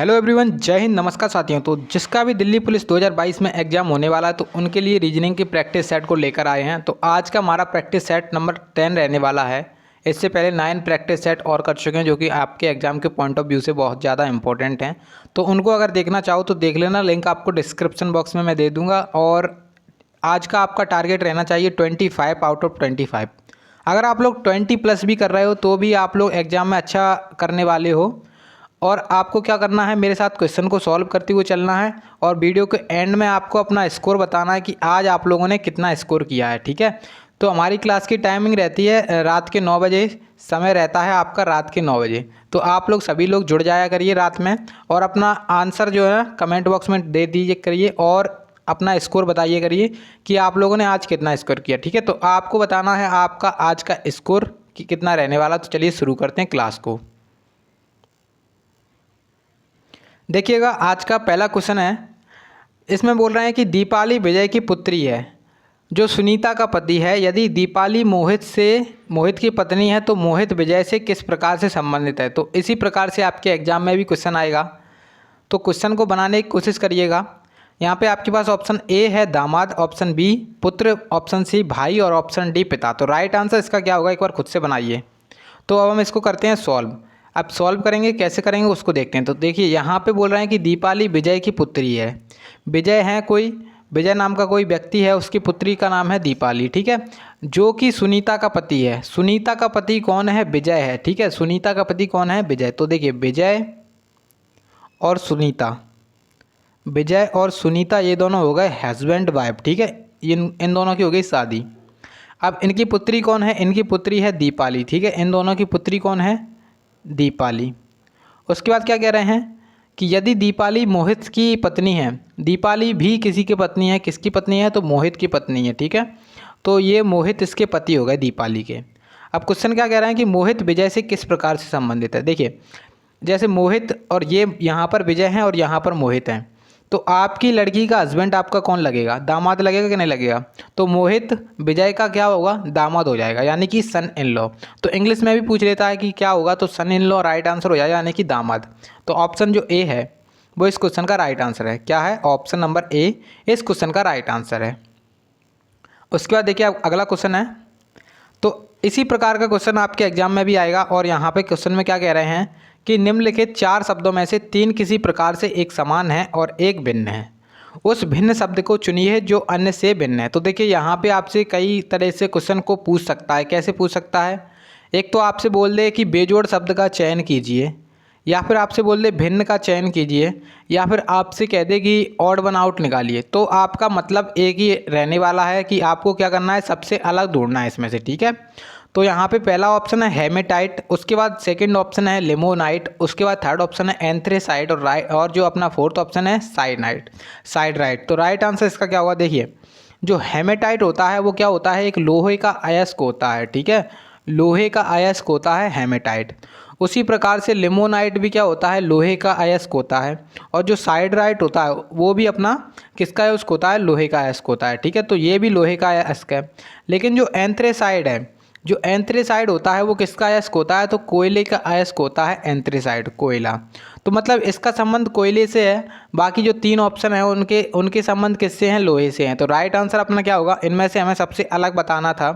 Hello everyone, जय हिंद, नमस्कार साथियों। तो जिसका भी दिल्ली पुलिस 2022 में एग्जाम होने वाला है तो उनके लिए रीजनिंग की प्रैक्टिस सेट को लेकर आए हैं। तो आज का हमारा प्रैक्टिस सेट नंबर 10 रहने वाला है। इससे पहले 9 प्रैक्टिस सेट और कर चुके हैं जो कि आपके एग्जाम के पॉइंट ऑफ व्यू से बहुत ज़्यादा इंपॉर्टेंट हैं। तो उनको अगर देखना चाहो तो देख लेना, लिंक आपको डिस्क्रिप्शन बॉक्स में मैं दे दूँगा। और आज का आपका टारगेट रहना चाहिए 25 आउट ऑफ 25। अगर आप लोग 20+ भी कर रहे हो तो भी आप लोग एग्ज़ाम में अच्छा करने वाले हो। और आपको क्या करना है, मेरे साथ क्वेश्चन को सॉल्व करते हुए चलना है और वीडियो के एंड में आपको अपना स्कोर बताना है कि आज आप लोगों ने कितना स्कोर किया है। ठीक है, तो हमारी क्लास की टाइमिंग रहती है रात के 9 बजे, समय रहता है आपका रात के 9 बजे। तो आप लोग सभी लोग जुड़ जाया करिए रात में और अपना आंसर जो है कमेंट बॉक्स में दे दीजिए करिए और अपना स्कोर बताइए करिए कि आप लोगों ने आज कितना स्कोर किया। ठीक है, तो आपको बताना है आपका आज का स्कोर कितना रहने वाला। तो चलिए शुरू करते हैं क्लास को। देखिएगा, आज का पहला क्वेश्चन है, इसमें बोल रहे हैं कि दीपाली विजय की पुत्री है जो सुनीता का पति है। यदि दीपाली मोहित की पत्नी है तो मोहित विजय से किस प्रकार से संबंधित है। तो इसी प्रकार से आपके एग्जाम में भी क्वेश्चन आएगा। तो क्वेश्चन को बनाने की कोशिश करिएगा। यहाँ पे आपके पास ऑप्शन ए है दामाद, ऑप्शन बी पुत्र, ऑप्शन सी भाई और ऑप्शन डी पिता। तो राइट आंसर इसका क्या होगा, एक बार खुद से बनाइए। तो अब हम इसको करते हैं सॉल्व। अब सॉल्व करेंगे, कैसे करेंगे उसको देखते हैं। तो देखिए, यहाँ पे बोल रहे हैं कि दीपाली विजय की पुत्री है। विजय है कोई, विजय नाम का कोई व्यक्ति है, उसकी पुत्री का नाम है दीपाली। ठीक है, जो कि सुनीता का पति है। सुनीता का पति कौन है, विजय है। ठीक है, सुनीता का पति कौन है, विजय। तो देखिए, विजय और सुनीता, विजय और सुनीता ये दोनों हो गए हस्बैंड वाइफ। ठीक है, इन दोनों की हो गई शादी। अब इनकी पुत्री कौन है, इनकी पुत्री है दीपाली। ठीक है, इन दोनों की पुत्री कौन है, दीपाली। उसके बाद क्या कह रहे हैं कि यदि दीपाली मोहित की पत्नी है, दीपाली भी किसी की पत्नी है। किसकी पत्नी है, तो मोहित की पत्नी है। ठीक है, तो ये मोहित इसके पति हो गए दीपाली के। अब क्वेश्चन क्या कह रहे हैं कि मोहित विजय से किस प्रकार से संबंधित है। देखिए, जैसे मोहित और ये यहाँ पर विजय हैं और यहाँ पर मोहित हैं, तो आपकी लड़की का हस्बैंड आपका कौन लगेगा, दामाद लगेगा कि नहीं लगेगा। तो मोहित विजय का क्या होगा, दामाद हो जाएगा, यानी कि सन इन लॉ। तो इंग्लिश में भी पूछ लेता है कि क्या होगा, तो सन इन लॉ राइट आंसर हो जाएगा, यानी कि दामाद। तो ऑप्शन जो ए है वो इस क्वेश्चन का राइट आंसर है। क्या है, ऑप्शन नंबर ए इस क्वेश्चन का राइट आंसर है। उसके बाद देखिए अगला क्वेश्चन है। तो इसी प्रकार का क्वेश्चन आपके एग्जाम में भी आएगा और यहाँ पे क्वेश्चन में क्या कह रहे हैं कि निम्नलिखित 4 शब्दों में से 3 किसी प्रकार से एक समान है और एक भिन्न है। उस भिन्न शब्द को चुनिए जो अन्य से भिन्न है। तो देखिए, यहाँ पे आपसे कई तरह से क्वेश्चन को पूछ सकता है। कैसे पूछ सकता है, एक तो आपसे बोल दे कि बेजोड़ शब्द का चयन कीजिए, या फिर आपसे बोल दे भिन्न का चयन कीजिए, या फिर आपसे कह दे कि ऑड वन आउट निकालिए। तो आपका मतलब एक ही रहने वाला है कि आपको क्या करना है, सबसे अलग ढूंढना है इसमें से। ठीक है, तो यहाँ पे पहला ऑप्शन है हेमेटाइट, उसके बाद सेकंड ऑप्शन है लिमोनाइट, उसके बाद थर्ड ऑप्शन है एंथ्रेसाइट और जो अपना फोर्थ ऑप्शन है साइडराइट। तो राइट आंसर इसका क्या होगा, देखिए जो हेमेटाइट होता है वो क्या होता है, एक लोहे का अयस्क होता है। ठीक है, लोहे का अयस्क होता है हेमेटाइट। उसी प्रकार से लिमोनाइट भी क्या होता है, लोहे का अयस्क होता है। और जो साइडराइट होता है वो भी अपना किसका अयस्क होता है, लोहे का अयस्क होता है। ठीक है, तो ये भी लोहे का अयस्क है। लेकिन जो एंथ्रेसाइड है, जो एंथ्रेसाइड होता है वो किसका अयस्क होता है, तो कोयले का अयस्क होता है एंथ्रेसाइड, कोयला। तो मतलब इसका संबंध कोयले से है। बाकी जो 3 ऑप्शन है उनके संबंध किससे हैं, लोहे से हैं। तो राइट आंसर अपना क्या होगा, इनमें से हमें सबसे अलग बताना था,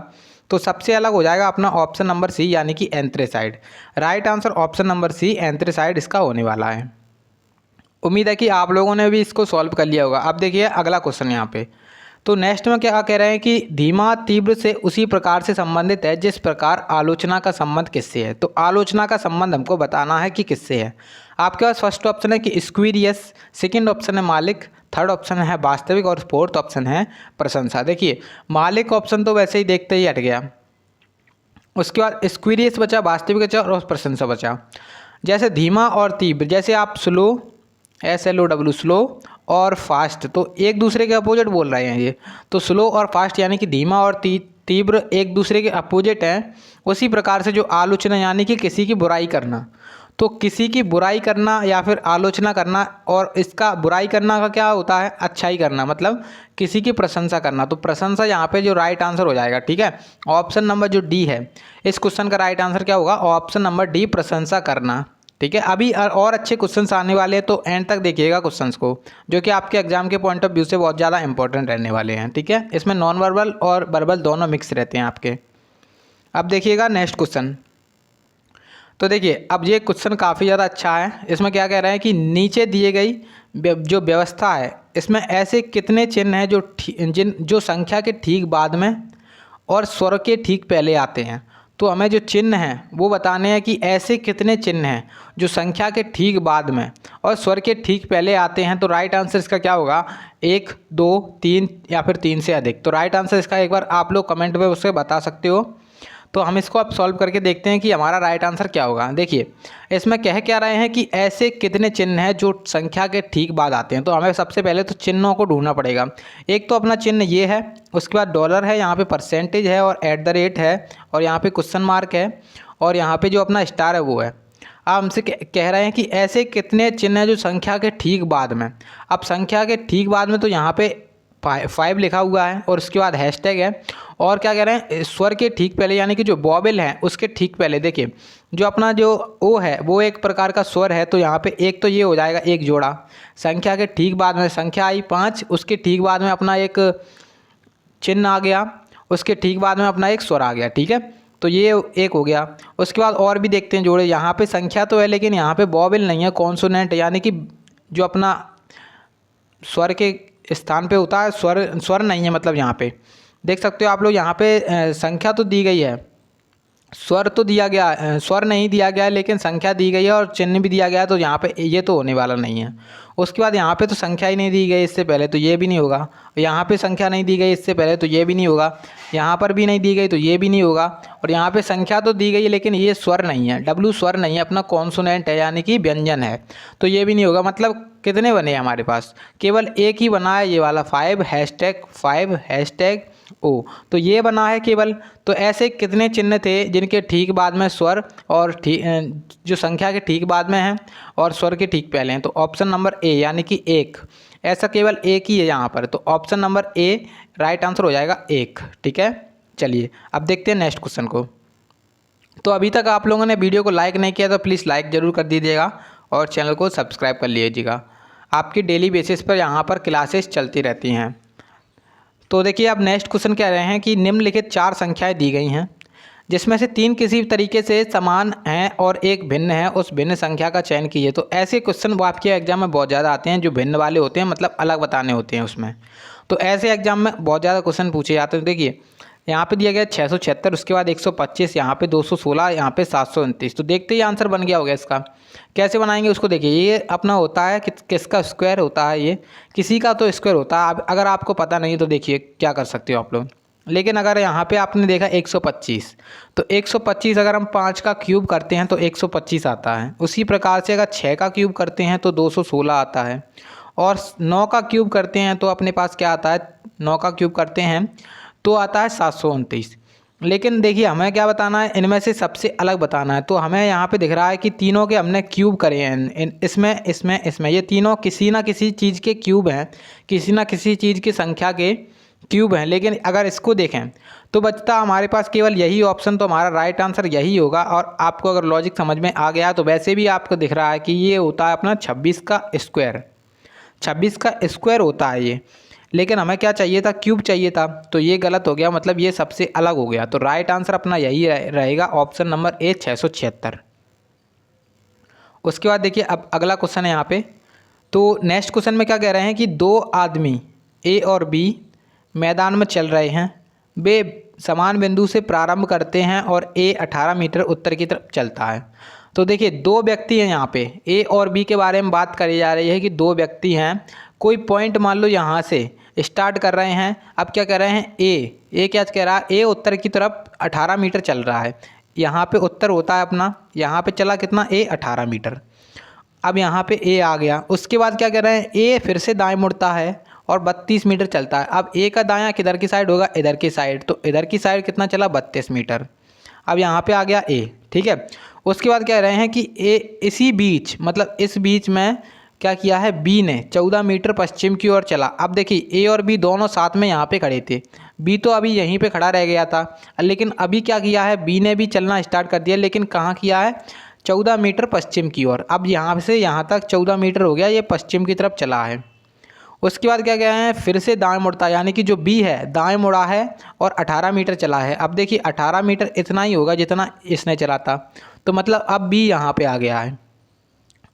तो सबसे अलग हो जाएगा अपना ऑप्शन नंबर सी, यानी कि anthracite. Right answer option number C anthracite इसका होने वाला है। उम्मीद है कि आप लोगों ने भी इसको सॉल्व कर लिया होगा। अब देखिए अगला क्वेश्चन यहाँ पे। तो नेक्स्ट में क्या कह रहे हैं कि धीमा तीव्र से उसी प्रकार से संबंधित है जिस प्रकार आलोचना का संबंध किससे है। तो आलोचना का संबंध हमको बताना है कि किससे है। आपके पास फर्स्ट ऑप्शन है कि स्क्वीरियस, सेकंड ऑप्शन है मालिक, थर्ड ऑप्शन है वास्तविक और फोर्थ ऑप्शन है प्रशंसा। देखिए, मालिक ऑप्शन तो वैसे ही देखते ही हट गया। उसके बाद स्क्वीरियस बचा, वास्तविक बचा और प्रशंसा बचा। जैसे धीमा और तीव्र, जैसे आप स्लो, SLOW स्लो और फास्ट, तो एक दूसरे के अपोजिट बोल रहे हैं ये। तो स्लो और फास्ट यानी कि धीमा और तीव्र एक दूसरे के अपोजिट हैं। उसी प्रकार से जो आलोचना यानी कि किसी की बुराई करना, तो किसी की बुराई करना या फिर आलोचना करना, और इसका बुराई करना का क्या होता है, अच्छाई करना, मतलब किसी की प्रशंसा करना। तो प्रशंसा यहाँ पे जो राइट आंसर हो जाएगा। ठीक है, ऑप्शन नंबर जो डी है इस क्वेश्चन का राइट आंसर क्या होगा, ऑप्शन नंबर डी प्रशंसा करना। ठीक है। अभी और अच्छे क्वेश्चंस आने वाले हैं, तो एंड तक देखिएगा क्वेश्चंस को, जो कि आपके एग्जाम के पॉइंट ऑफ व्यू से बहुत ज़्यादा इंपॉर्टेंट रहने वाले हैं। ठीक है, इसमें नॉन वर्बल और वर्बल दोनों मिक्स रहते हैं आपके। अब देखिएगा नेक्स्ट क्वेश्चन। तो देखिए अब ये क्वेश्चन काफ़ी ज़्यादा अच्छा है। इसमें क्या कह रहा है कि नीचे दिए गई जो व्यवस्था है, इसमें ऐसे कितने चिन्ह हैं जो संख्या के ठीक बाद में और स्वर के ठीक पहले आते हैं। तो हमें जो चिन्ह हैं वो बताने हैं कि ऐसे कितने चिन्ह हैं जो संख्या के ठीक बाद में और स्वर के ठीक पहले आते हैं। तो राइट आंसर इसका क्या होगा, 1, 2, 3 या फिर 3 से अधिक। तो राइट आंसर इसका एक बार आप लोग कमेंट में उससे बता सकते हो। तो हम इसको अब सॉल्व करके देखते हैं कि हमारा राइट आंसर क्या होगा। देखिए इसमें कह क्या रहे हैं कि ऐसे कितने चिन्ह हैं जो संख्या के ठीक बाद आते हैं। तो हमें सबसे पहले तो चिन्हों को ढूंढना पड़ेगा। एक तो अपना चिन्ह ये है, उसके बाद डॉलर है, यहाँ पे परसेंटेज है और @ है और यहाँ पे क्वेश्चन मार्क है और यहाँ पे जो अपना स्टार है वो है। अब हमसे कह रहे हैं कि ऐसे कितने चिन्ह हैं जो संख्या के ठीक बाद में। अब संख्या के ठीक बाद में तो यहाँ पे 5 लिखा हुआ है और उसके बाद हैशटैग है। और क्या कह रहे हैं, स्वर के ठीक पहले यानी कि जो वॉवेल है उसके ठीक पहले देखिए जो अपना जो ओ है वो एक प्रकार का स्वर है। तो यहाँ पे एक तो ये हो जाएगा एक जोड़ा। संख्या के ठीक बाद में संख्या आई 5, उसके ठीक बाद में अपना एक चिन्ह आ गया, उसके ठीक बाद में अपना एक स्वर आ गया। ठीक है, तो ये एक हो गया। उसके बाद और भी देखते हैं जोड़े। यहाँ पे संख्या तो है लेकिन यहाँ पे वॉवेल नहीं है, कॉन्सोनेंट यानी कि जो अपना स्वर के स्थान पे होता है, स्वर नहीं है। मतलब यहाँ पे देख सकते हो आप लोग, यहाँ पे संख्या तो दी गई है, स्वर तो दिया गया, स्वर नहीं दिया गया है लेकिन संख्या दी गई है और चिन्ह भी दिया गया है। तो यहाँ पे ये तो होने वाला नहीं है। उसके बाद यहाँ पे तो संख्या ही नहीं दी गई इससे पहले, तो ये भी नहीं होगा। यहाँ पे संख्या नहीं दी गई इससे पहले, तो ये भी नहीं होगा। यहाँ पर भी नहीं दी गई तो ये भी नहीं होगा। और यहाँ पे संख्या तो दी गई है लेकिन ये स्वर नहीं है, W स्वर नहीं है, अपना कॉन्सोनेंट है यानी कि व्यंजन है, तो ये भी नहीं होगा। मतलब कितने बने हमारे पास, केवल एक ही बना है, ये वाला 5 हैशटैग ओ, तो ये बना है केवल। तो ऐसे कितने चिन्ह थे जिनके ठीक बाद में स्वर और जो संख्या के ठीक बाद में हैं और स्वर के ठीक पहले हैं। तो ऑप्शन नंबर ए यानी कि 1, ऐसा केवल एक ही है यहाँ पर। तो option number A right answer हो जाएगा 1। ठीक है, चलिए अब देखते हैं नेक्स्ट क्वेश्चन को। तो अभी तक आप लोगों ने वीडियो को लाइक नहीं किया तो प्लीज़ लाइक ज़रूर कर दीजिएगा और चैनल को सब्सक्राइब कर लीजिएगा। आपकी डेली बेसिस पर यहाँ पर क्लासेस चलती रहती हैं। तो देखिए अब नेक्स्ट क्वेश्चन कह रहे हैं कि निम्नलिखित 4 संख्याएं दी गई हैं जिसमें से 3 किसी तरीके से समान हैं और एक भिन्न है, उस भिन्न संख्या का चयन कीजिए। तो ऐसे क्वेश्चन वो आपके एग्जाम में बहुत ज़्यादा आते हैं जो भिन्न वाले होते हैं, मतलब अलग बताने होते हैं उसमें। तो ऐसे एग्जाम में बहुत ज़्यादा क्वेश्चन पूछे जाते हैं। देखिए यहाँ पे दिया गया 676, उसके बाद 125, यहाँ पे 216, यहाँ पे 729। तो देखते ही आंसर बन गया होगा इसका। कैसे बनाएंगे उसको देखिए। ये अपना होता है कि किसका स्क्वायर होता है, ये किसी का तो स्क्वायर होता है। अब अगर आपको पता नहीं तो देखिए क्या कर सकते हो आप लोग। लेकिन अगर यहाँ पे आपने देखा 125, तो 125 अगर हम 5 का क्यूब करते हैं तो 125 आता है। उसी प्रकार से अगर 6 का क्यूब करते हैं तो 216 आता है और 9 का क्यूब करते हैं तो अपने पास क्या आता है, 9 का क्यूब करते हैं तो आता है 729। लेकिन देखिए हमें क्या बताना है, इनमें से सबसे अलग बताना है। तो हमें यहाँ पे दिख रहा है कि तीनों के हमने क्यूब करे हैं, इसमें ये तीनों किसी ना किसी चीज़ के क्यूब हैं, किसी ना किसी चीज़ की संख्या के क्यूब हैं। लेकिन अगर इसको देखें तो बचता हमारे पास केवल यही ऑप्शन, तो हमारा राइट आंसर यही होगा। और आपको अगर लॉजिक समझ में आ गया तो वैसे भी आपको दिख रहा है कि ये होता है अपना 26 का स्क्वायर, 26 का स्क्वायर होता है ये। लेकिन हमें क्या चाहिए था, क्यूब चाहिए था, तो ये गलत हो गया, मतलब ये सबसे अलग हो गया। तो राइट आंसर अपना यही रहेगा, ऑप्शन नंबर ए 676। उसके बाद देखिए अब अगला क्वेश्चन है यहाँ पे। तो नेक्स्ट क्वेश्चन में क्या कह रहे हैं कि 2 आदमी ए और बी मैदान में चल रहे हैं। वे समान बिंदु से प्रारंभ करते हैं और ए 18 मीटर उत्तर की तरफ चलता है। तो देखिए 2 व्यक्ति हैं यहाँ पे, ए और बी के बारे में बात करी जा रही है कि 2 व्यक्ति हैं। कोई पॉइंट मान लो यहाँ से स्टार्ट कर रहे हैं। अब क्या कह रहे हैं, ए क्या कह रहा है, ए उत्तर की तरफ 18 मीटर चल रहा है। यहाँ पे उत्तर होता है अपना, यहाँ पे चला कितना, ए 18 मीटर। अब यहाँ पे ए आ गया। उसके बाद क्या कह रहे हैं, ए फिर से दाएं मुड़ता है और 32 मीटर चलता है। अब ए का दायां किधर की साइड होगा, इधर की साइड। तो इधर की साइड कितना चला, 32 मीटर। अब यहाँ पे आ गया ए, ठीक है। उसके बाद कह रहे हैं कि ए इसी बीच, मतलब इस बीच में क्या किया है, बी ने 14 मीटर पश्चिम की ओर चला। अब देखिए ए और बी दोनों साथ में यहाँ पे खड़े थे, बी तो अभी यहीं पे खड़ा रह गया था। लेकिन अभी क्या किया है, बी ने भी चलना स्टार्ट कर दिया, लेकिन कहाँ किया है, 14 मीटर पश्चिम की ओर। अब यहाँ से यहाँ तक 14 मीटर हो गया, ये पश्चिम की तरफ चला है। उसके बाद क्या है, फिर से दाएं मुड़ता है, यानी कि जो बी है दाएं मुड़ा है और 18 मीटर चला है। अब देखिए 18 मीटर इतना ही होगा जितना इसने चला था, तो मतलब अब बी यहाँ पे आ गया है।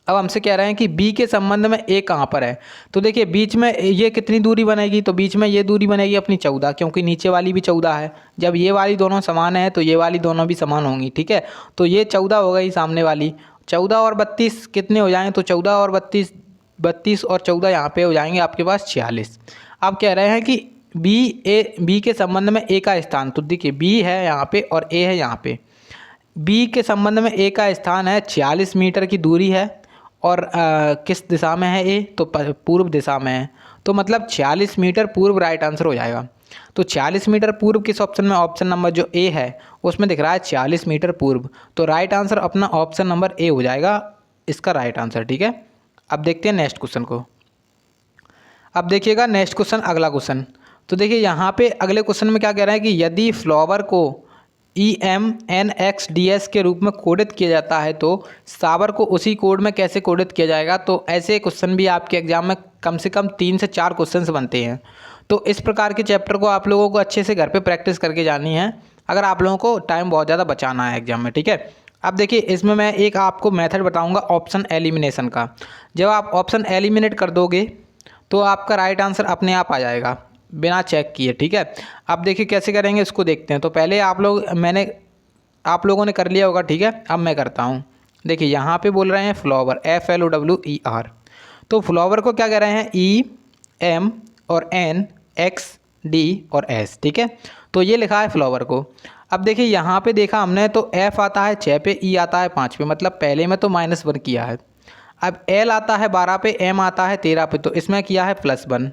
अब हमसे कह रहे हैं कि बी के संबंध में ए कहाँ पर है। तो देखिए बीच में ये कितनी दूरी बनेगी, तो बीच में ये दूरी बनेगी अपनी 14, क्योंकि नीचे वाली भी 14 है। जब ये वाली दोनों समान है तो ये वाली दोनों भी समान होंगी, ठीक है। तो ये 14 हो गई सामने वाली, 14 और 32 कितने हो जाएंगे, तो 14 और 32, 32 और 14 यहाँ पे हो जाएंगे आपके पास 46। अब कह रहे हैं कि बी के संबंध में ए का स्थान, तो देखिए बी है यहाँ पे और ए है यहाँ पे। बी के संबंध में ए का स्थान है 46 मीटर की दूरी है, और किस दिशा में है ए, तो पूर्व दिशा में है। तो मतलब 46 मीटर पूर्व राइट आंसर हो जाएगा। तो 46 मीटर पूर्व किस ऑप्शन में, ऑप्शन नंबर जो ए है उसमें दिख रहा है 46 मीटर पूर्व, तो राइट आंसर अपना ऑप्शन नंबर ए हो जाएगा इसका राइट आंसर, ठीक है। अब देखते हैं नेक्स्ट क्वेश्चन को। अब देखिएगा नेक्स्ट क्वेश्चन, अगला क्वेश्चन। तो देखिए यहाँ पे अगले क्वेश्चन में क्या कह रहा है कि यदि फ्लावर को EMNXDS के रूप में कोडित किया जाता है तो सावर को उसी कोड में कैसे कोडित किया जाएगा। तो ऐसे क्वेश्चन भी आपके एग्जाम में कम से कम 3 से 4 क्वेश्चंस बनते हैं। तो इस प्रकार के चैप्टर को आप लोगों को अच्छे से घर पे प्रैक्टिस करके जानी है, अगर आप लोगों को टाइम बहुत ज़्यादा बचाना है एग्जाम में, ठीक है। अब देखिए इसमें मैं एक आपको मेथड बताऊँगा ऑप्शन एलिमिनेशन का। जब आप ऑप्शन एलिमिनेट कर दोगे तो आपका राइट आंसर अपने आप आ जाएगा बिना चेक किए, ठीक है। अब देखिए कैसे करेंगे इसको देखते हैं। तो पहले आप लोगों ने कर लिया होगा, ठीक है। अब मैं करता हूँ। देखिए यहाँ पे बोल रहे हैं फ्लावर, FLOWER। तो फ्लावर को क्या कह रहे हैं, EM और NXD और S, ठीक है। तो ये लिखा है फ्लावर को। अब देखिए यहाँ पे देखा हमने तो F आता है 6 पे, E आता है 5 पे, मतलब पहले में तो -1 किया है। अब L आता है 12 पे, M आता है 13 पे, तो इसमें किया है +1।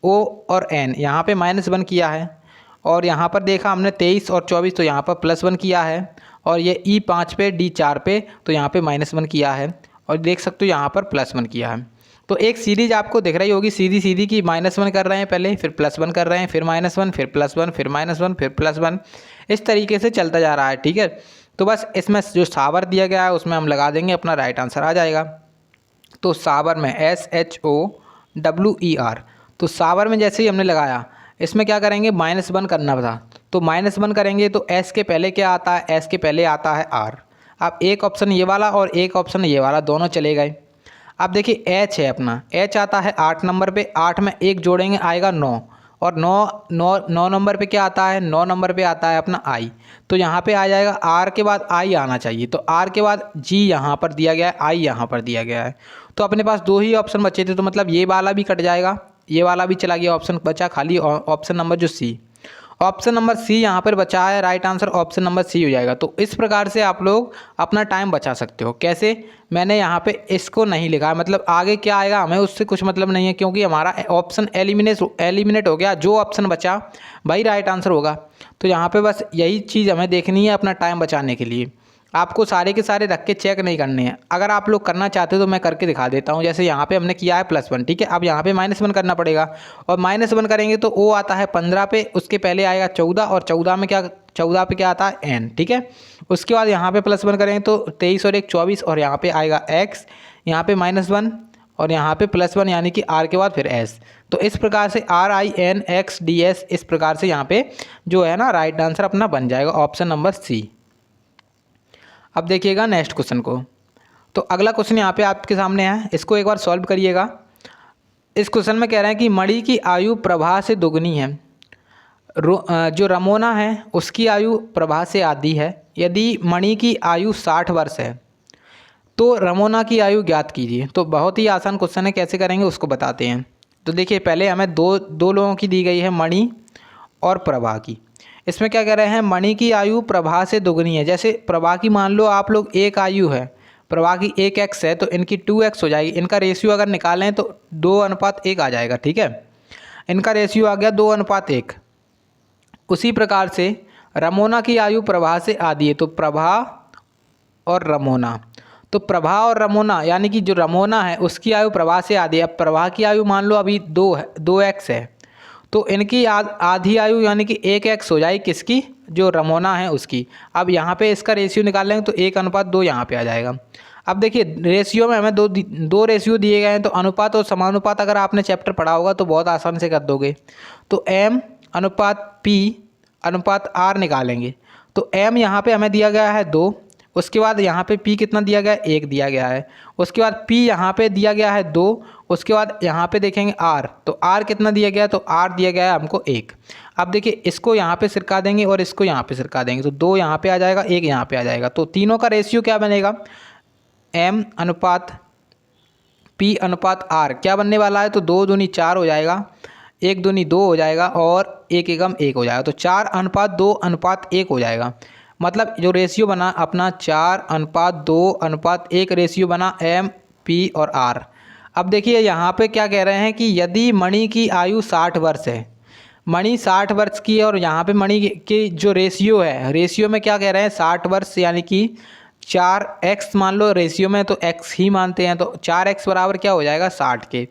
O और N यहाँ पे -1 किया है, और यहाँ पर देखा हमने 23 और 24, तो यहाँ पर +1 किया है, और ये E 5 पे, D 4 पे, तो यहाँ पे -1 किया है, और देख सकते हो यहाँ पर +1 किया है। तो एक सीरीज आपको दिख रही होगी सीधी की, -1 कर रहे हैं पहले, फिर +1 कर रहे हैं, फिर -1, फिर +1, फिर -1, फिर +1, इस तरीके से चलता जा रहा है, ठीक है। तो बस इसमें जो सावर दिया गया है उसमें हम लगा देंगे, अपना राइट आंसर आ जाएगा। तो सावर में SHOWER, तो सावर में जैसे ही हमने लगाया, इसमें क्या करेंगे, -1 करना था। तो -1 करेंगे तो S के पहले क्या आता है, S के पहले आता है R। अब एक ऑप्शन ये वाला और एक ऑप्शन ये वाला, दोनों चले गए। अब देखिए H है अपना, H आता है 8 नंबर पे, 8 में 1 जोड़ेंगे आएगा 9, और 9 नंबर पे क्या आता है, 9 नंबर पे आता है अपना I। तो यहाँ पे आ जाएगा R के बाद I आना चाहिए, तो R के बाद G यहाँ पर दिया गया है, I यहाँ पर दिया गया है। तो अपने पास 2 ही ऑप्शन बचे थे, तो मतलब ये वाला भी कट जाएगा, ये वाला भी चला गया, ऑप्शन बचा खाली ऑप्शन नंबर जो C। ऑप्शन नंबर C यहाँ पर बचा है, right answer option number C हो जाएगा। तो इस प्रकार से आप लोग अपना टाइम बचा सकते हो। कैसे, मैंने यहाँ पे इसको नहीं लिखा, मतलब आगे क्या आएगा हमें उससे कुछ मतलब नहीं है, क्योंकि हमारा ऑप्शन एलिमिनेट हो गया, जो ऑप्शन बचा वही राइट आंसर होगा। तो यहाँ पे बस यही चीज़ हमें देखनी है अपना टाइम बचाने के लिए। आपको सारे के सारे रख के चेक नहीं करने हैं। अगर आप लोग करना चाहते हो तो मैं करके दिखा देता हूँ। जैसे यहाँ पे हमने किया है +1, ठीक है। अब यहाँ पे -1 करना पड़ेगा, और -1 करेंगे तो O आता है 15 पे, उसके पहले आएगा 14, और 14 पे क्या आता है N, ठीक है। उसके बाद यहाँ पे +1 करेंगे तो 23 और 1 24, और यहाँ पे आएगा X, यहाँ पे -1 और यहाँ पे +1, यानी कि R के बाद फिर S। तो इस प्रकार से RINXDS, इस प्रकार से यहाँ पे जो है ना राइट आंसर अपना बन जाएगा ऑप्शन नंबर C। अब देखिएगा नेक्स्ट क्वेश्चन को। तो अगला क्वेश्चन यहाँ पे आपके सामने है, इसको एक बार सॉल्व करिएगा। इस क्वेश्चन में कह रहे हैं कि मणि की आयु प्रभा से दुगनी है, जो रमोना है उसकी आयु प्रभा से आधी है। यदि मणि की आयु 60 वर्ष है तो रमोना की आयु ज्ञात कीजिए। तो बहुत ही आसान क्वेश्चन है, कैसे करेंगे उसको बताते हैं। तो देखिए पहले हमें दो लोगों की दी गई है, मणि और प्रभा की। इसमें क्या कह रहे हैं, मणि की आयु प्रभा से दुगनी है। जैसे प्रभा की मान लो आप लोग 1 आयु है, प्रभा की 1x है, तो इनकी 2x हो जाएगी। इनका रेशियो अगर निकालें तो 2:1 आ जाएगा, ठीक है। इनका रेशियो आ गया 2:1। उसी प्रकार से रमोना की आयु प्रभा से आधी है, तो प्रभा और रमोना, तो प्रभा और रमोना यानी कि जो रमोना है उसकी आयु प्रभा से आधी है। अब प्रभा की आयु मान लो अभी 2x है, तो इनकी आधी आयु यानी कि 1x हो जाएगी किसकी, जो रमोना है उसकी। अब यहाँ पे इसका रेशियो निकाल लेंगे तो 1:2 यहाँ पे आ जाएगा। अब देखिए रेशियो में हमें दो रेशियो दिए गए हैं, तो अनुपात और समानुपात अगर आपने चैप्टर पढ़ा होगा तो बहुत आसान से कर दोगे। तो m अनुपात p अनुपात r निकालेंगे। तो m यहाँ पे हमें दिया गया है 2, उसके बाद यहाँ पे p कितना दिया गया है, 1 दिया गया है। उसके बाद p यहाँ पे दिया गया है 2, उसके बाद यहाँ पे देखेंगे r, तो r कितना दिया गया है, तो r दिया गया है हमको 1। अब देखिए इसको यहाँ पे सिरका देंगे और इसको यहाँ पे सिरका देंगे, तो 2 यहाँ पे आ जाएगा, 1 यहाँ पे आ जाएगा। तो तीनों का रेशियो क्या बनेगा, m अनुपात p अनुपात r क्या बनने वाला है, तो 2 दूनी 4 हो जाएगा, 1 दूनी 2 हो जाएगा और 1 एकम 1 हो जाएगा। तो 4:2:1 हो जाएगा। मतलब जो रेशियो बना अपना 4:2:1 रेशियो बना m p और r। अब देखिए यहाँ पे क्या कह रहे हैं कि यदि मणि की आयु 60 वर्ष है, मणि 60 वर्ष की है, और यहाँ पे मणि की जो रेशियो है, रेशियो में क्या कह रहे हैं 60 वर्ष यानी कि 4x मान लो, रेशियो में तो x ही मानते हैं, तो 4x बराबर क्या हो जाएगा 60 के।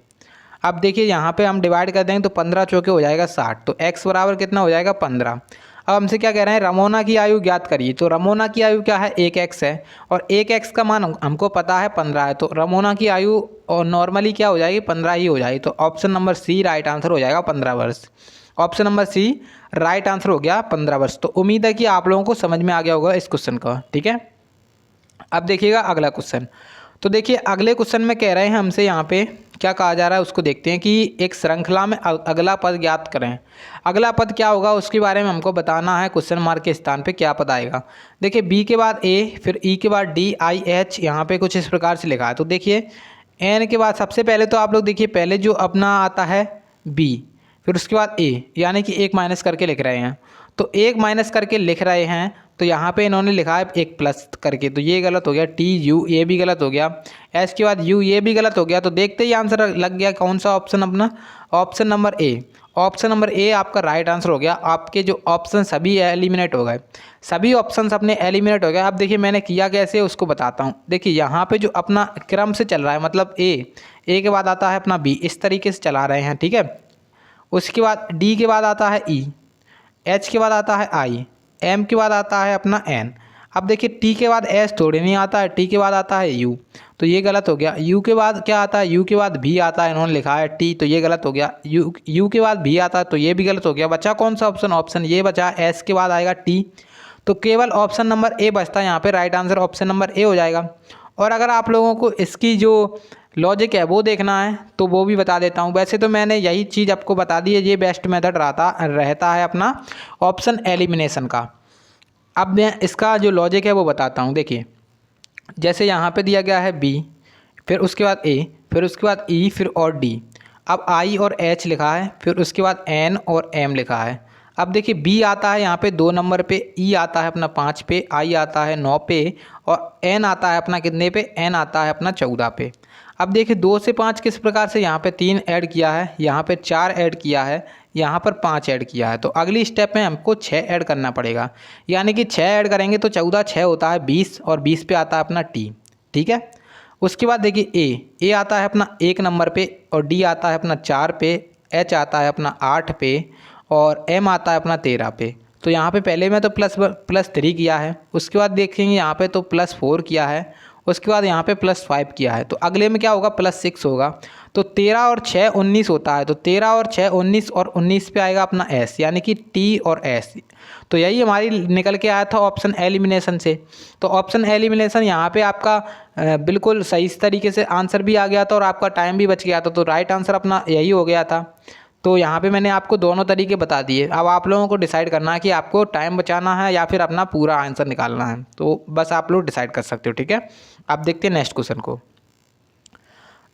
अब देखिए यहाँ पे हम डिवाइड कर देंगे तो 15 चौके हो जाएगा 60, तो x बराबर कितना हो जाएगा 15। अब हमसे क्या कह रहे हैं, रमोना की आयु ज्ञात करिए। तो रमोना की आयु क्या है, 1x है, और 1x का मान हमको पता है 15 है, तो रमोना की आयु और नॉर्मली क्या हो जाएगी 15 ही हो जाएगी। तो option number c right answer हो जाएगा 15 वर्ष। Option number c right answer हो गया 15 वर्ष। तो उम्मीद है कि आप लोगों को समझ में आ गया होगा इस क्वेश्चन का, ठीक है। अब देखिएगा अगला क्वेश्चन। तो देखिए अगले क्वेश्चन में कह रहे हैं हमसे, यहाँ पे क्या कहा जा रहा है उसको देखते हैं कि एक श्रृंखला में अगला पद ज्ञात करें। अगला पद क्या होगा उसके बारे में हमको बताना है, क्वेश्चन मार्क के स्थान पे क्या पद आएगा। देखिए b के बाद a, फिर e के बाद d, i, h, यहाँ पे कुछ इस प्रकार से लिखा है। तो देखिए n के बाद सबसे पहले तो आप लोग देखिए पहले जो अपना आता है b, फिर उसके बाद a, यानी कि 1 माइनस करके लिख रहे हैं। तो 1 माइनस करके लिख रहे हैं, तो यहाँ पे इन्होंने लिखा है 1 प्लस करके, तो ये गलत हो गया। टी यू ये भी गलत हो गया, एस के बाद यू ये भी गलत हो गया। तो देखते ही आंसर लग गया कौन सा ऑप्शन अपना, option number A. Option number A आपका राइट आंसर हो गया। आपके जो ऑप्शन सभी एलिमिनेट हो गए, सभी ऑप्शन अपने एलिमिनेट हो गए। अब देखिए मैंने किया कैसे उसको बताता हूँ। देखिए यहाँ पे जो अपना क्रम से चल रहा है, मतलब ए के बाद आता है अपना बी, इस तरीके से चला रहे हैं, ठीक है। उसके बाद डी के बाद आता है ई, एच के बाद आता है आई, एम के बाद आता है अपना एन। अब देखिए टी के बाद एस थोड़ी नहीं आता है, टी के बाद आता है यू, तो ये गलत हो गया। यू के बाद क्या आता है, यू के बाद भी आता है, इन्होंने लिखा है टी, तो ये गलत हो गया। यू के बाद भी आता है, तो ये भी गलत हो गया। बचा कौन सा ऑप्शन, ऑप्शन ये बचा, एस के बाद आएगा टी, तो केवल ऑप्शन नंबर ए बचता है। यहाँ पे right answer option number A हो जाएगा। और अगर आप लोगों को इसकी जो लॉजिक है वो देखना है तो वो भी बता देता हूँ। वैसे तो मैंने यही चीज़ आपको बता दी है, ये बेस्ट मेथड रहता है अपना ऑप्शन एलिमिनेशन का। अब मैं इसका जो लॉजिक है वो बताता हूँ। देखिए जैसे यहाँ पे दिया गया है बी, फिर उसके बाद ए, फिर उसके बाद ई, फिर और डी। अब आई और एच लिखा है, फिर उसके बाद एन और एम लिखा है। अब देखिए बी आता है यहाँ पे 2 नंबर पे, ई आता है अपना 5 पे, आई आता है 9 पे, और एन आता है अपना कितने पे, एन आता है अपना 14 पे। अब देखिए 2 से 5 किस प्रकार से, यहाँ पे 3 ऐड किया है, यहाँ पे 4 ऐड किया है, यहाँ पर 5 ऐड किया है। तो अगली स्टेप में हमको 6 ऐड करना पड़ेगा, यानी कि 6 ऐड करेंगे तो 14 6 होता है 20, और 20 पे आता है अपना टी, ठीक है। उसके बाद देखिए ए आता है अपना 1 नंबर पे, और डी आता है अपना 4 पे, एच आता है अपना 8 पे, और एम आता है अपना 13 पे। तो यहाँ पे पहले में तो +3 किया है, उसके बाद देखेंगे यहाँ पे तो +4 किया है, उसके बाद यहाँ पे +5 किया है। तो अगले में क्या होगा, +6 होगा। तो 13 और 6 19 होता है, तो 13 और 6 19, और 19 पे आएगा अपना एस, यानी कि टी और एस। तो यही हमारी निकल के आया था ऑप्शन एलिमिनेशन से। तो ऑप्शन एलिमिनेशन यहाँ पे आपका बिल्कुल सही तरीके से आंसर भी आ गया था और आपका टाइम भी बच गया था। तो राइट आंसर अपना यही हो गया था। तो यहाँ पे मैंने आपको दोनों तरीके बता दिए। अब आप लोगों को डिसाइड करना है कि आपको टाइम बचाना है या फिर अपना पूरा आंसर निकालना है, तो बस आप लोग डिसाइड कर सकते हो, ठीक है। अब देखते हैं नेक्स्ट क्वेश्चन को।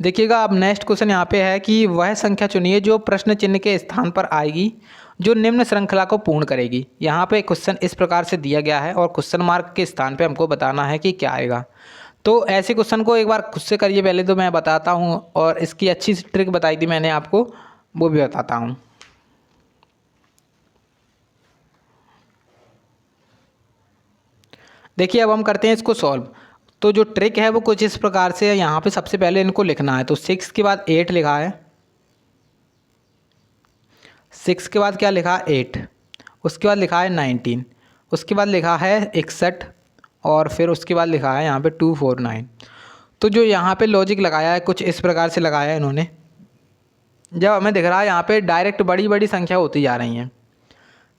देखिएगा अब नेक्स्ट क्वेश्चन यहाँ पे है कि वह संख्या चुनिए जो प्रश्न चिन्ह के स्थान पर आएगी जो निम्न श्रृंखला को पूर्ण करेगी। यहाँ पे क्वेश्चन इस प्रकार से दिया गया है और क्वेश्चन मार्क के स्थान पे हमको बताना है कि क्या आएगा। तो ऐसे क्वेश्चन को एक बार खुद से करिए, पहले तो मैं बताता हूँ, और इसकी अच्छी सी ट्रिक बताई थी मैंने आपको, वो भी बताता हूँ। देखिए अब हम करते हैं इसको सॉल्व। तो जो ट्रिक है वो कुछ इस प्रकार से है। यहाँ पे सबसे पहले इनको लिखना है, तो 6 के बाद 8 लिखा है, 6 के बाद क्या लिखा है 8, उसके बाद लिखा है 19, उसके बाद लिखा है 61 और फिर उसके बाद लिखा है यहाँ पे 249। तो जो यहाँ पे लॉजिक लगाया है कुछ इस प्रकार से लगाया है इन्होंने। जब हमें दिख रहा है यहाँ पे डायरेक्ट बड़ी बड़ी संख्या होती जा रही हैं,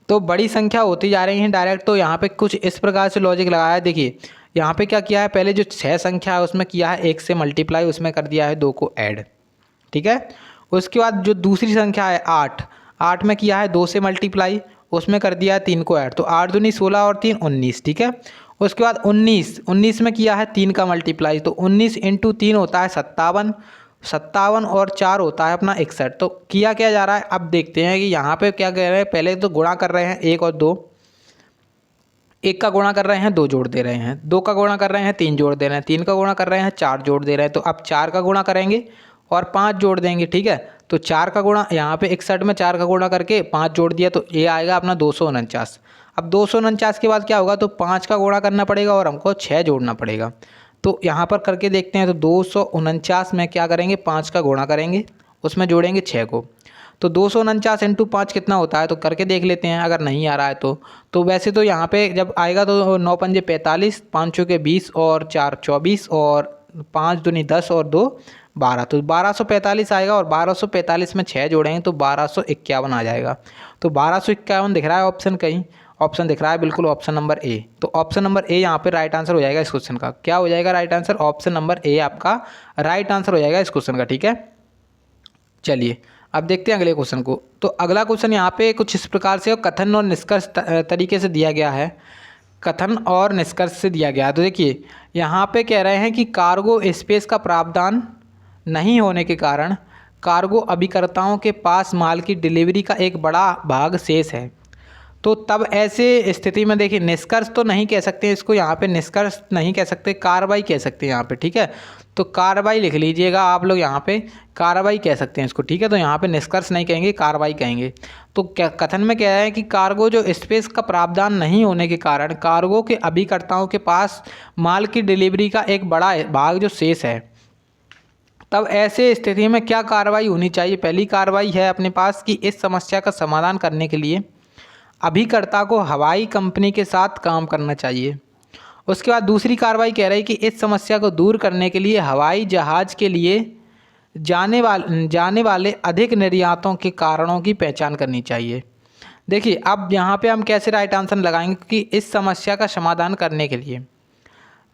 तो बड़ी संख्या होती जा रही हैं डायरेक्ट, तो यहाँ पे कुछ इस प्रकार से लॉजिक लगाया है। देखिए यहाँ पे क्या किया है, पहले जो 6 संख्या है उसमें किया है 1 से मल्टीप्लाई, उसमें कर दिया है 2 को ऐड, ठीक है। उसके बाद जो दूसरी संख्या है 8, 8 में किया है 2 से मल्टीप्लाई, उसमें कर दिया है 3 को ऐड, तो 8 दूनी 16 और 3 19, ठीक है। उसके बाद 19 में किया है 3 का मल्टीप्लाई, तो 19 इंटू 3 होता है 57, 57 और 4 होता है अपना 61। तो किया क्या जा रहा है, अब देखते हैं कि यहाँ पे क्या कह रहे हैं। पहले तो गुणा कर रहे हैं 1 और 2, 1 का गुणा कर रहे हैं 2 जोड़ दे रहे हैं, 2 का गुणा कर रहे हैं 3 जोड़ दे रहे हैं, 3 का गुणा कर रहे हैं 4 जोड़ दे रहे हैं। तो अब 4 का गुणा करेंगे और 5 जोड़ देंगे, ठीक है। तो 4 का गुणा यहाँ पे 61 में 4 का गुणा करके 5 जोड़ दिया, तो ये आएगा अपना 249। अब 249 के बाद क्या होगा, तो 5 का गुणा करना पड़ेगा और हमको 6 जोड़ना पड़ेगा। तो यहाँ पर करके देखते हैं। तो 249 में क्या करेंगे, 5 का गुणा करेंगे, उसमें जोड़ेंगे 6 को। तो 249 इंटू 5 कितना होता है, तो करके देख लेते हैं अगर नहीं आ रहा है तो वैसे तो यहाँ पे जब आएगा तो 9 पंजे 45, 5 चौके 20 और 4 24 और 5 दूनी 10 और 2 12, तो 1245 आएगा। और 1245 में 6 जोड़ेंगे तो 1251 आ जाएगा। तो 1251 दिख रहा है ऑप्शन, कहीं ऑप्शन दिख रहा है, बिल्कुल ऑप्शन नंबर ए। तो ऑप्शन नंबर ए यहाँ पे राइट आंसर हो जाएगा इस क्वेश्चन का। क्या हो जाएगा right answer, option number A आपका राइट आंसर हो जाएगा इस क्वेश्चन का, ठीक है। चलिए अब देखते हैं अगले क्वेश्चन को। तो अगला क्वेश्चन यहाँ पे कुछ इस प्रकार से कथन और निष्कर्ष तरीके से दिया गया है, कथन और निष्कर्ष से दिया गया है। तो देखिए यहाँ पे कह रहे हैं कि कार्गो स्पेस का प्रावधान नहीं होने के कारण कार्गो अभिकर्ताओं के पास माल की डिलीवरी का एक बड़ा भाग शेष है। तो तब ऐसे स्थिति में देखिए निष्कर्ष तो नहीं कह सकते इसको, यहाँ पे निष्कर्ष नहीं कह सकते, कार्रवाई कह सकते हैं यहाँ पे, ठीक है। तो कार्रवाई लिख लीजिएगा आप लोग, यहाँ पे कार्रवाई कह सकते हैं इसको, ठीक है। तो यहाँ पे निष्कर्ष नहीं कहेंगे, कार्रवाई कहेंगे। तो क्या कथन में क्या है कि कार्गो जो स्पेस का प्रावधान नहीं होने के कारण कार्गो के अभिकर्ताओं के पास माल की डिलीवरी का एक बड़ा भाग जो शेष है, तब ऐसे स्थिति में क्या कार्रवाई होनी चाहिए। पहली कार्रवाई है अपने पास कि इस समस्या का समाधान करने के लिए अभिकर्ता को हवाई कंपनी के साथ काम करना चाहिए। उसके बाद दूसरी कार्रवाई कह रही है कि इस समस्या को दूर करने के लिए हवाई जहाज़ के लिए जाने वाले अधिक निर्यातों के कारणों की पहचान करनी चाहिए। देखिए अब यहाँ पे हम कैसे राइट आंसर लगाएंगे कि इस समस्या का समाधान करने के लिए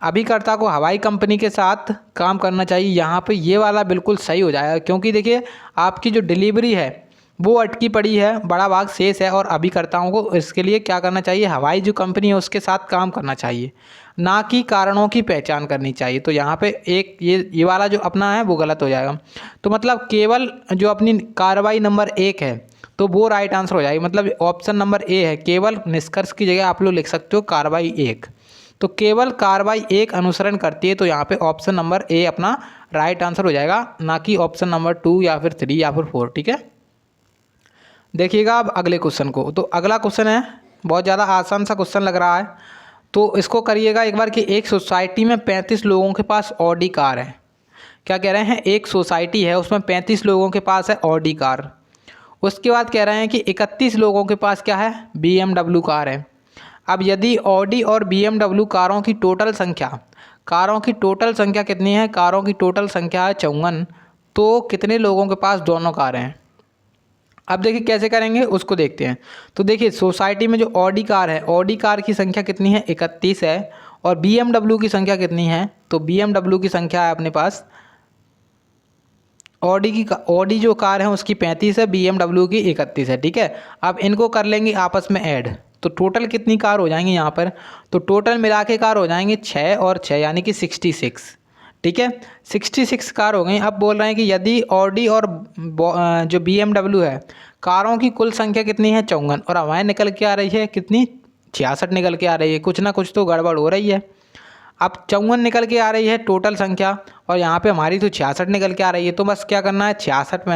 अभिकर्ता को हवाई कंपनी के साथ काम करना चाहिए। यहाँ पे ये वाला बिल्कुल सही हो जाएगा, क्योंकि देखिए आपकी जो डिलीवरी है वो अटकी पड़ी है, बड़ा भाग शेष है, और अभिकर्ताओं को इसके लिए क्या करना चाहिए, हवाई जो कंपनी है उसके साथ काम करना चाहिए, ना कि कारणों की पहचान करनी चाहिए। तो यहाँ पे एक ये वाला जो अपना है वो गलत हो जाएगा। तो मतलब केवल जो अपनी कार्रवाई नंबर 1 है तो वो राइट आंसर हो जाएगी। मतलब ऑप्शन नंबर ए है, केवल निष्कर्ष की जगह आप लोग लिख सकते हो कार्रवाई 1। तो केवल कार्रवाई 1 अनुसरण करती है, तो यहाँ पे ऑप्शन नंबर ए अपना राइट आंसर हो जाएगा, ना कि ऑप्शन नंबर 2 या फिर 3 या फिर 4, ठीक है। देखिएगा अब अगले क्वेश्चन को। तो अगला क्वेश्चन है बहुत ज़्यादा आसान सा क्वेश्चन लग रहा है, तो इसको करिएगा एक बार कि एक सोसाइटी में 35 लोगों के पास ऑडी कार है। क्या कह रहे हैं, एक सोसाइटी है उसमें 35 लोगों के पास है ऑडी कार। उसके बाद कह रहे हैं कि 31 लोगों के पास क्या है, BMW कार है। अब यदि ऑडी और BMW कारों की टोटल संख्या कितनी है, कारों की टोटल संख्या है 54, तो कितने लोगों के पास दोनों कारें हैं। अब देखिए कैसे करेंगे उसको देखते हैं। तो देखिए सोसाइटी में जो ऑडी कार है, ऑडी कार की संख्या कितनी है, 31 है, और BMW की संख्या कितनी है, तो BMW की संख्या है अपने पास, ऑडी जो कार है उसकी 35 है, BMW की 31 है, ठीक है। अब इनको कर लेंगे आपस में ऐड, तो टोटल कितनी कार हो जाएंगी यहाँ पर, तो टोटल मिला के कार हो जाएंगे 6 और 6 यानी कि 66, ठीक है। 66 कार हो गई। अब बोल रहे हैं कि यदि ऑडी और जो BMW है कारों की कुल संख्या कितनी है, 54, और हमारे निकल के आ रही है कितनी, 66 निकल के आ रही है। कुछ ना कुछ तो गड़बड़ हो रही है। अब 54 निकल के आ रही है टोटल संख्या, और यहाँ पे हमारी तो 66 निकल के आ रही है। तो बस क्या करना है, 66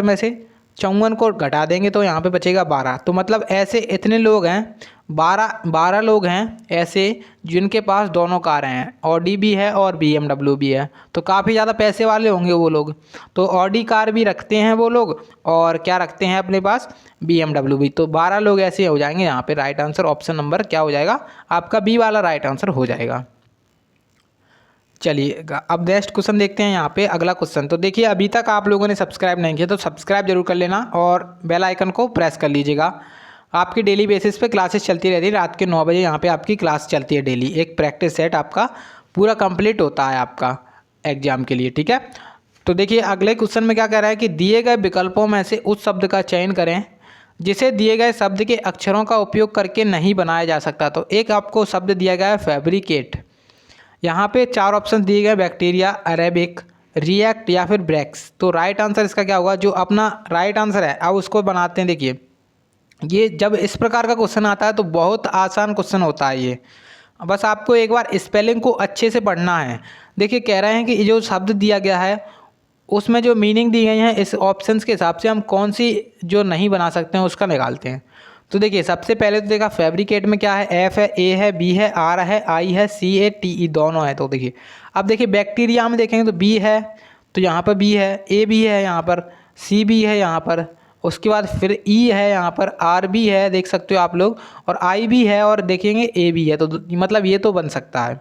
में से 54 को घटा देंगे तो यहाँ पे बचेगा 12। तो मतलब ऐसे इतने लोग हैं, 12 लोग हैं ऐसे जिनके पास दोनों कारें हैं, ऑडी भी है और BMW भी है। तो काफ़ी ज़्यादा पैसे वाले होंगे वो लोग। तो ऑडी कार भी रखते हैं वो लोग और क्या रखते हैं अपने पास, BMW भी। तो 12 लोग ऐसे हो जाएंगे। यहाँ पे राइट आंसर ऑप्शन नंबर क्या हो जाएगा आपका, बी वाला राइट आंसर हो जाएगा। चलिए अब नेक्स्ट क्वेश्चन देखते हैं। यहाँ पे अगला क्वेश्चन, तो देखिए अभी तक आप लोगों ने सब्सक्राइब नहीं किया तो सब्सक्राइब जरूर कर लेना और बेल आइकन को प्रेस कर लीजिएगा। आपकी डेली बेसिस पे क्लासेस चलती रहती है, रात के 9 बजे यहाँ पे आपकी क्लास चलती है डेली। एक प्रैक्टिस सेट आपका पूरा कंप्लीट होता है आपका एग्जाम के लिए, ठीक है। तो देखिए अगले क्वेश्चन में क्या कह रहा है कि दिए गए विकल्पों में से उस शब्द का चयन करें जिसे दिए गए शब्द के अक्षरों का उपयोग करके नहीं बनाया जा सकता। तो एक आपको शब्द दिया गया है फैब्रिकेट। यहाँ पे 4 ऑप्शन दिए गए, बैक्टीरिया, अरेबिक, रिएक्ट या फिर ब्रेक्स। तो राइट आंसर इसका क्या होगा, जो अपना राइट आंसर है अब उसको बनाते हैं। देखिए ये जब इस प्रकार का क्वेश्चन आता है तो बहुत आसान क्वेश्चन होता है ये, बस आपको एक बार स्पेलिंग को अच्छे से पढ़ना है। देखिए कह रहे हैं कि जो शब्द दिया गया है उसमें जो मीनिंग दी गई है, इस ऑप्शंस के हिसाब से हम कौन सी जो नहीं बना सकते हैं उसका निकालते हैं। तो देखिए सबसे पहले तो देखा फैब्रिकेट में क्या है, एफ है, ए है, बी है, आर है, आई है, सी ए टी ई दोनों है। तो देखिए अब देखिए बैक्टीरिया में देखेंगे तो बी है, तो यहाँ पर बी है, ए भी है, यहाँ पर सी भी है, यहाँ पर उसके बाद फिर ई है, यहाँ पर आर भी है, देख सकते हो आप लोग, और आई भी है, और देखेंगे ए भी है। तो मतलब ये तो बन सकता है।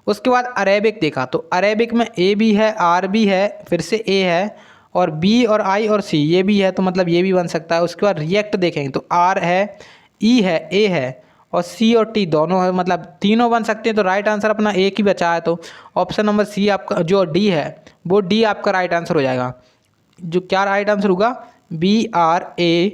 उसके बाद अरेबिक देखा तो अरेबिक में ए भी है, आर भी है, फिर से ए है, और बी और आई और सी ये भी है, तो मतलब ये भी बन सकता है। उसके बाद रिएक्ट देखेंगे तो आर है, ई है, ए है, और सी और टी दोनों है, मतलब तीनों बन सकते हैं। तो राइट आंसर अपना एक ही बचा है, तो ऑप्शन नंबर सी आपका जो डी है वो डी आपका राइट आंसर हो जाएगा। जो क्या राइट आंसर होगा, BRACES,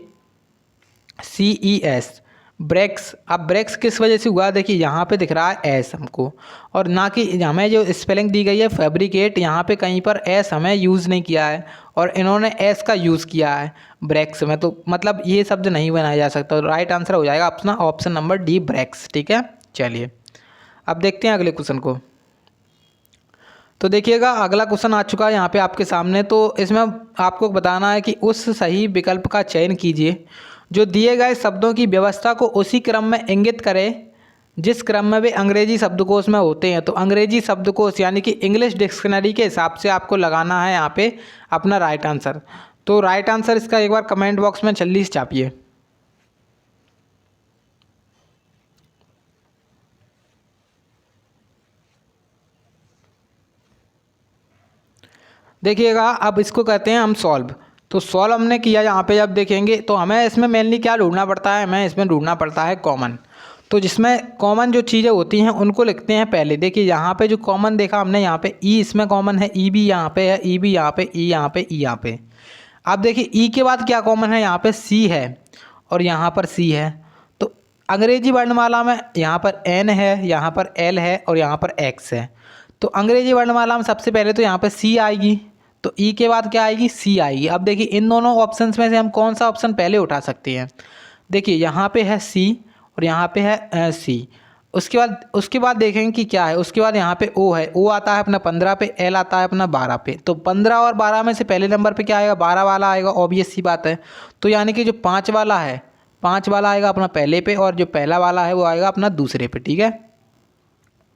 ब्रेक्स। अब ब्रेक्स किस वजह से हुआ, देखिए यहाँ पे दिख रहा है एस हमको, और ना कि हमें जो स्पेलिंग दी गई है फैब्रिकेट, यहाँ पे कहीं पर एस हमें यूज़ नहीं किया है और इन्होंने एस का यूज़ किया है ब्रेक्स में। तो मतलब ये शब्द नहीं बनाया जा सकता। तो राइट आंसर हो जाएगा अपना ऑप्शन नंबर डी, ब्रेक्स, ठीक है। चलिए अब देखते हैं अगले क्वेश्चन को। तो देखिएगा अगला क्वेश्चन आ चुका है यहाँ पे आपके सामने। तो इसमें आपको बताना है कि उस सही विकल्प का चयन कीजिए जो दिए गए शब्दों की व्यवस्था को उसी क्रम में इंगित करे जिस क्रम में वे अंग्रेजी शब्दकोश में होते हैं। तो अंग्रेजी शब्दकोश यानी कि इंग्लिश डिक्शनरी के हिसाब से आपको लगाना है यहाँ पे अपना राइट आंसर। तो राइट आंसर इसका एक बार कमेंट बॉक्स में जल्दी से छापिए। देखिएगा अब इसको कहते हैं हम सॉल्व। तो सॉल्व हमने किया यहाँ पे, जब देखेंगे तो हमें इसमें मेनली क्या ढूंढना पड़ता है, हमें इसमें ढूंढना पड़ता है कॉमन। तो जिसमें कॉमन जो चीज़ें होती हैं उनको लिखते हैं पहले। देखिए यहाँ पे जो कॉमन देखा हमने, यहाँ पे ई इसमें कॉमन है, ई भी यहाँ पे है, ई भी यहाँ पे, ई यहाँ पे, ई यहाँ पे। अब देखिए ई के बाद क्या कॉमन है, यहाँ पे सी है और यहाँ पर सी है। तो अंग्रेजी वर्णमाला में यहाँ पर एन है, यहाँ पर एल है और यहाँ पर एक्स है। तो अंग्रेजी वर्णमाला में सबसे पहले तो यहाँ पे सी आएगी, तो ई के बाद क्या आएगी, सी आएगी। अब देखिए इन दोनों ऑप्शंस में से हम कौन सा ऑप्शन पहले उठा सकते हैं। देखिए यहाँ पे है सी और यहाँ पे है सी। उसके बाद देखेंगे कि क्या है। उसके बाद यहाँ पे ओ है, ओ आता है अपना 15 पे, एल आता है अपना 12 पे। तो 15 और 12 में से पहले नंबर पे क्या आएगा, 12 वाला आएगा, ऑब्वियस सी बात है। तो यानी कि जो 5 वाला है, 5 वाला आएगा अपना पहले पे, और जो पहला वाला है वो आएगा अपना दूसरे पे, ठीक है।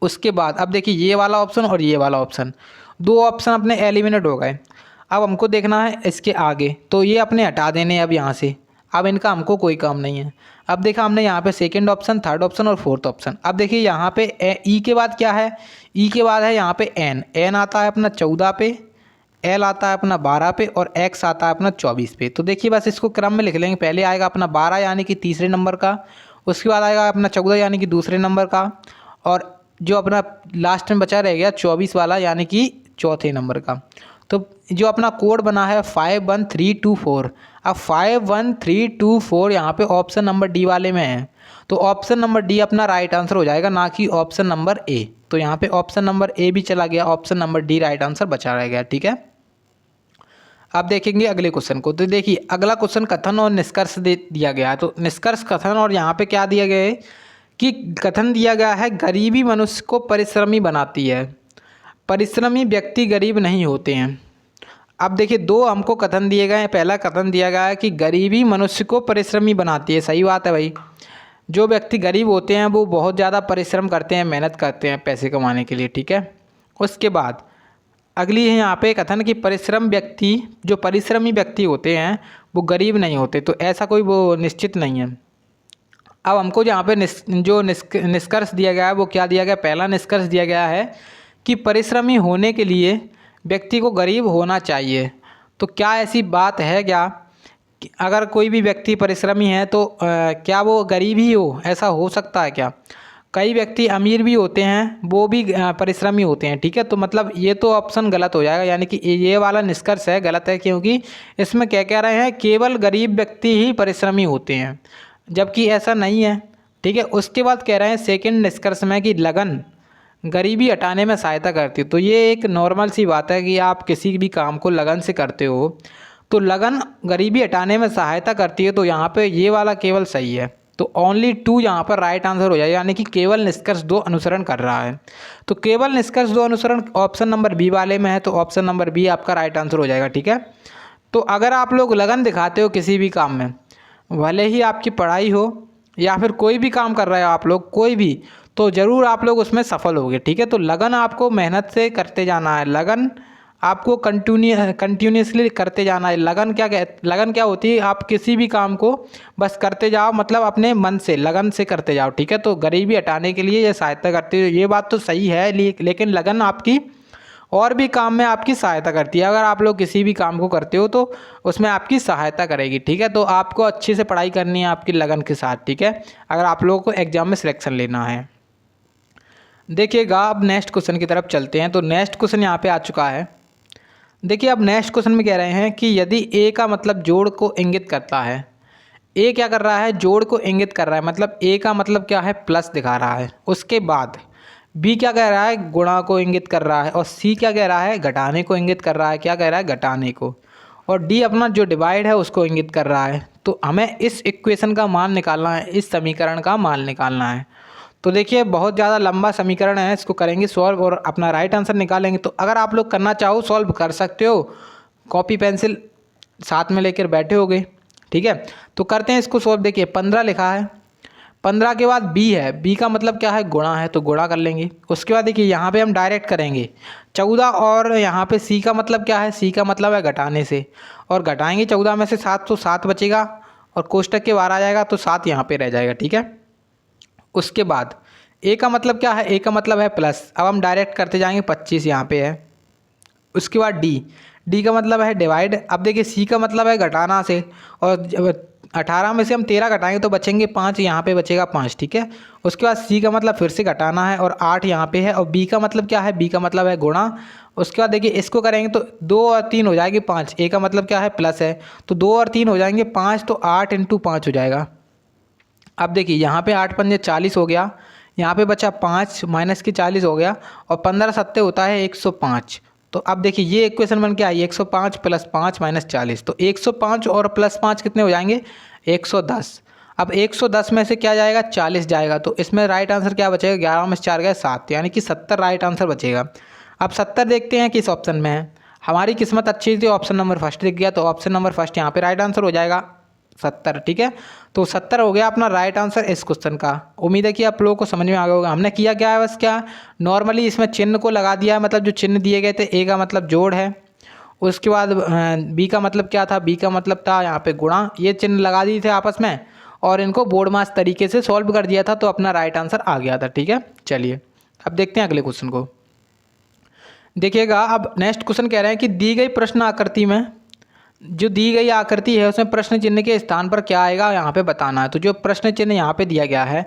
उसके बाद अब देखिए ये वाला ऑप्शन और ये वाला ऑप्शन, दो ऑप्शन अपने एलिमिनेट हो गए। अब हमको देखना है इसके आगे, तो ये अपने हटा देने अब यहाँ से। अब इनका हमको कोई काम नहीं है। अब देखा हमने यहाँ पे सेकंड ऑप्शन, थर्ड ऑप्शन और फोर्थ ऑप्शन। अब देखिए यहाँ पे ई के बाद क्या है, ई के बाद है यहाँ पे एन, एन आता है अपना 14 पे, एल आता है अपना 12 पे और एक्स आता है अपना 24 पे। तो देखिए बस इसको क्रम में लिख लेंगे। पहले आएगा अपना 12 यानी कि तीसरे नंबर का, उसके बाद आएगा अपना 14 यानी कि दूसरे नंबर का, और जो अपना लास्ट में बचा रह गया 24 वाला यानी कि चौथे नंबर का। तो जो अपना कोड बना है 51324, अब 51324 यहाँ पे ऑप्शन नंबर डी वाले में है। तो ऑप्शन नंबर डी अपना राइट आंसर हो जाएगा, ना कि ऑप्शन नंबर ए। तो यहाँ पे ऑप्शन नंबर ए भी चला गया, option number D right answer बचा रह गया, ठीक है। अब देखेंगे अगले क्वेश्चन को। तो देखिए अगला क्वेश्चन कथन और निष्कर्ष दिया गया है। तो निष्कर्ष, कथन, और यहाँ पे क्या दिया गया है कि कथन दिया गया है गरीबी मनुष्य को परिश्रमी बनाती है, परिश्रमी व्यक्ति गरीब नहीं होते हैं। अब देखिए दो हमको कथन दिए गए हैं। पहला कथन दिया गया है कि गरीबी मनुष्य को परिश्रमी बनाती है। सही बात है भाई, जो व्यक्ति गरीब होते हैं वो बहुत ज़्यादा परिश्रम करते हैं, मेहनत करते हैं पैसे कमाने के लिए, ठीक है। उसके बाद अगली है यहाँ पे कथन कि जो परिश्रमी व्यक्ति होते हैं वो गरीब नहीं होते, तो ऐसा कोई वो निश्चित नहीं है। अब हमको यहाँ पे निष्कर्ष दिया गया है वो क्या दिया गया, पहला निष्कर्ष दिया गया है कि परिश्रमी होने के लिए व्यक्ति को गरीब होना चाहिए। तो क्या ऐसी बात है क्या कि अगर कोई भी व्यक्ति परिश्रमी है तो क्या वो गरीब ही हो, ऐसा हो सकता है क्या? कई व्यक्ति अमीर भी होते हैं, वो भी परिश्रमी होते हैं, ठीक है। तो मतलब ये तो ऑप्शन गलत हो जाएगा, यानी कि ये वाला निष्कर्ष है गलत है, क्योंकि इसमें क्या कह रहे हैं केवल गरीब व्यक्ति ही परिश्रमी होते हैं, जबकि ऐसा नहीं है, ठीक है। उसके बाद कह रहे हैं सेकंड निष्कर्ष में कि लगन गरीबी हटाने में सहायता करती है। तो ये एक नॉर्मल सी बात है कि आप किसी भी काम को लगन से करते हो तो लगन गरीबी हटाने में सहायता करती है, तो यहाँ पे ये वाला केवल सही है। तो ओनली 2 यहाँ पर राइट आंसर हो जाएगा, यानी कि केवल निष्कर्ष 2 अनुसरण कर रहा है। तो केवल निष्कर्ष 2 अनुसरण ऑप्शन नंबर बी वाले में है, तो ऑप्शन नंबर बी आपका राइट आंसर हो जाएगा, ठीक है। तो अगर आप लोग लगन दिखाते हो किसी भी काम में, भले ही आपकी पढ़ाई हो या फिर कोई भी काम कर रहे हो आप लोग, कोई भी, तो ज़रूर आप लोग उसमें सफल होगे, ठीक है। तो लगन आपको मेहनत से करते जाना है, लगन आपको कंटिन्यूसली करते जाना है। लगन क्या होती है, आप किसी भी काम को बस करते जाओ, मतलब अपने मन से लगन से करते जाओ, ठीक है। तो गरीबी हटाने के लिए ये सहायता करती है, ये बात तो सही है, लेकिन लगन आपकी और भी काम में आपकी सहायता करती है। अगर आप लोग किसी भी काम को करते हो तो उसमें आपकी सहायता करेगी, ठीक है। तो आपको अच्छे से पढ़ाई करनी है आपकी लगन के साथ, ठीक है, अगर आप लोगों को एग्जाम में सिलेक्शन लेना है। देखिएगा अब नेक्स्ट क्वेश्चन की तरफ चलते हैं। तो नेक्स्ट क्वेश्चन यहाँ पे आ चुका है। देखिए अब नेक्स्ट क्वेश्चन में कह रहे हैं कि यदि ए का मतलब जोड़ को इंगित करता है, ए क्या कर रहा है, जोड़ को इंगित कर रहा है, मतलब ए का मतलब क्या है, प्लस दिखा रहा है। उसके बाद बी क्या कह रहा है, गुणा को इंगित कर रहा है, और सी क्या कह रहा है, घटाने को इंगित कर रहा है। क्या कह रहा है, घटाने को। और डी अपना जो डिवाइड है उसको इंगित कर रहा है। तो हमें इस इक्वेशन का मान निकालना है, इस समीकरण का मान निकालना है। तो देखिए बहुत ज़्यादा लंबा समीकरण है, इसको करेंगे सॉल्व और अपना राइट आंसर निकालेंगे। तो अगर आप लोग करना चाहो सॉल्व कर सकते हो, कॉपी पेंसिल साथ में लेकर बैठे हो गए, ठीक है। तो करते हैं इसको सॉल्व। देखिए 15 लिखा है, 15 के बाद बी है, बी का मतलब क्या है, गुणा है, तो गुणा कर लेंगे। उसके बाद देखिए यहाँ पे हम डायरेक्ट करेंगे 14, और यहाँ पे सी का मतलब क्या है, सी का मतलब है घटाने से, और घटाएंगे 14 में से 7 तो 7 बचेगा, और कोष्टक के बाहर आ जाएगा तो 7 यहाँ पे रह जाएगा, ठीक है। उसके बाद ए का मतलब क्या है, ए का मतलब है प्लस, अब हम डायरेक्ट करते जाएंगे, 25 यहाँ पे है। उसके बाद डी का मतलब है डिवाइड। अब देखिए सी का मतलब है घटाना से, और 18 में से हम 13 घटाएंगे तो बचेंगे 5, यहाँ पे बचेगा 5, ठीक है। उसके बाद सी का मतलब फिर से घटाना है, और 8 यहाँ पे है, और बी का मतलब क्या है, बी का मतलब है गुणा। उसके बाद देखिए इसको करेंगे तो 2 और 3 हो जाएगी 5, ए का मतलब क्या है, प्लस है, तो 2 और 3 हो जाएंगे 5, तो 8 × 5 हो जाएगा। अब देखिए यहाँ पे 8 पंजे 40 हो गया, यहाँ पे बचा 5 माइनस की 40 हो गया, और 15 सत्ते होता है 105। तो अब देखिए ये इक्वेशन बन के आई 105 + 5 - 40, तो 105 और +5 कितने हो जाएंगे, 110। अब 110 में से क्या जाएगा, 40 जाएगा, तो इसमें राइट आंसर क्या बचेगा, 11 में से 4 गए 7, यानी कि 70 राइट आंसर बचेगा। अब 70 देखते हैं किस ऑप्शन में है। हमारी किस्मत अच्छी थी, ऑप्शन नंबर फर्स्ट दिख गया, तो ऑप्शन नंबर फर्स्ट यहाँ पे राइट आंसर हो जाएगा 70, ठीक है। तो 70 हो गया अपना राइट आंसर इस क्वेश्चन का। उम्मीद है कि आप लोगों को समझ में आ गया होगा। हमने किया क्या है, बस क्या नॉर्मली इसमें चिन्ह को लगा दिया है, मतलब जो चिन्ह दिए गए थे, ए का मतलब जोड़ है, उसके बाद बी का मतलब क्या था, बी का मतलब था यहाँ पे गुणा, ये चिन्ह लगा दिए थे आपस में, और इनको बोर्ड मास तरीके से सॉल्व कर दिया था, तो अपना राइट आंसर आ गया था, ठीक है। चलिए अब देखते हैं अगले क्वेश्चन को। देखिएगा अब नेक्स्ट क्वेश्चन कह रहे हैं कि दी गई प्रश्न आकृति में, जो दी गई आकृति है उसमें प्रश्न चिन्ह के स्थान पर क्या आएगा यहाँ पे बताना है। तो जो प्रश्न चिन्ह यहाँ पे दिया गया है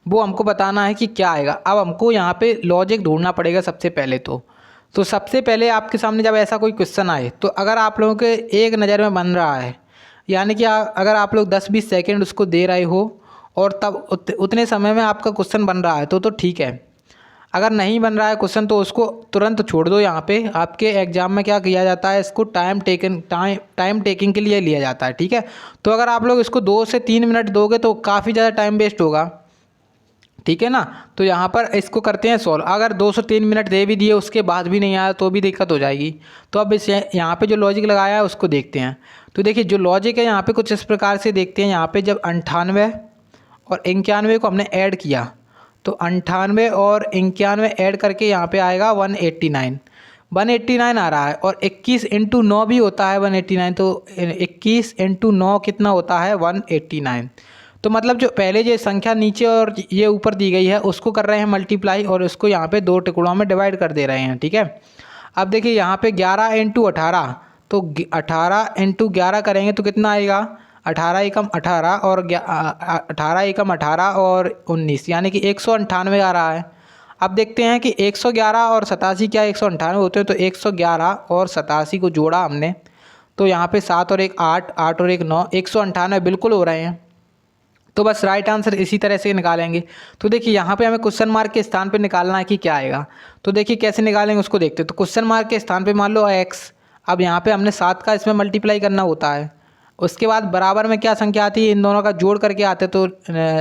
वो हमको बताना है कि क्या आएगा। अब हमको यहाँ पे लॉजिक ढूंढना पड़ेगा सबसे पहले। तो सबसे पहले आपके सामने जब ऐसा कोई क्वेश्चन आए, तो अगर आप लोगों के एक नज़र में बन रहा है, यानी कि अगर आप लोग 10-20 सेकेंड उसको दे रहे हो और तब उतने समय में आपका क्वेश्चन बन रहा है तो ठीक है। अगर नहीं बन रहा है क्वेश्चन तो उसको तुरंत छोड़ दो। यहाँ पे आपके एग्जाम में क्या किया जाता है, इसको टाइम टेकिंग के लिए लिया जाता है, ठीक है। तो अगर आप लोग इसको 2 से 3 मिनट दोगे तो काफ़ी ज़्यादा टाइम वेस्ट होगा, ठीक है ना। तो यहाँ पर इसको करते हैं सॉल्व। अगर 2 से 3 मिनट दे भी दिए उसके बाद भी नहीं आया तो भी दिक्कत हो जाएगी। तो अब इस यहाँ पे जो लॉजिक लगाया है उसको देखते हैं। तो देखिए जो लॉजिक है यहाँ पे कुछ इस प्रकार से देखते हैं। यहाँ पे जब 98 और 91 को हमने ऐड किया तो 98 और 91 ऐड करके यहाँ पे आएगा 189। 189 आ रहा है और 21 × 9 भी होता है 189। तो 21 × 9 कितना होता है 189। तो मतलब जो पहले जो संख्या नीचे और ये ऊपर दी गई है उसको कर रहे हैं मल्टीप्लाई और उसको यहाँ पे 2 टुकड़ों में डिवाइड कर दे रहे हैं। ठीक है। अब देखिए यहाँ पे 11 × 18, तो 18 × 11 करेंगे तो कितना आएगा 18 एकम 18 और 18 एकम 18 और 19 यानी कि 198 आ रहा है। अब देखते हैं कि 111 और 87 क्या 198 होते हैं। तो 111 और 87 को जोड़ा हमने तो यहाँ पे 7 और 1 8, 8 और 1 9, 198 बिल्कुल हो रहे हैं। तो बस राइट आंसर इसी तरह से निकालेंगे। तो देखिए यहाँ पे हमें क्वेश्चन मार्क के स्थान पे निकालना है कि क्या आएगा। तो देखिए कैसे निकालेंगे उसको देखते हैं। तो क्वेश्चन मार्क के स्थान पे मान लो x, अब यहाँ पे हमने 7 का इसमें मल्टीप्लाई करना होता है। उसके बाद बराबर में क्या संख्या आती है, इन दोनों का जोड़ करके आते तो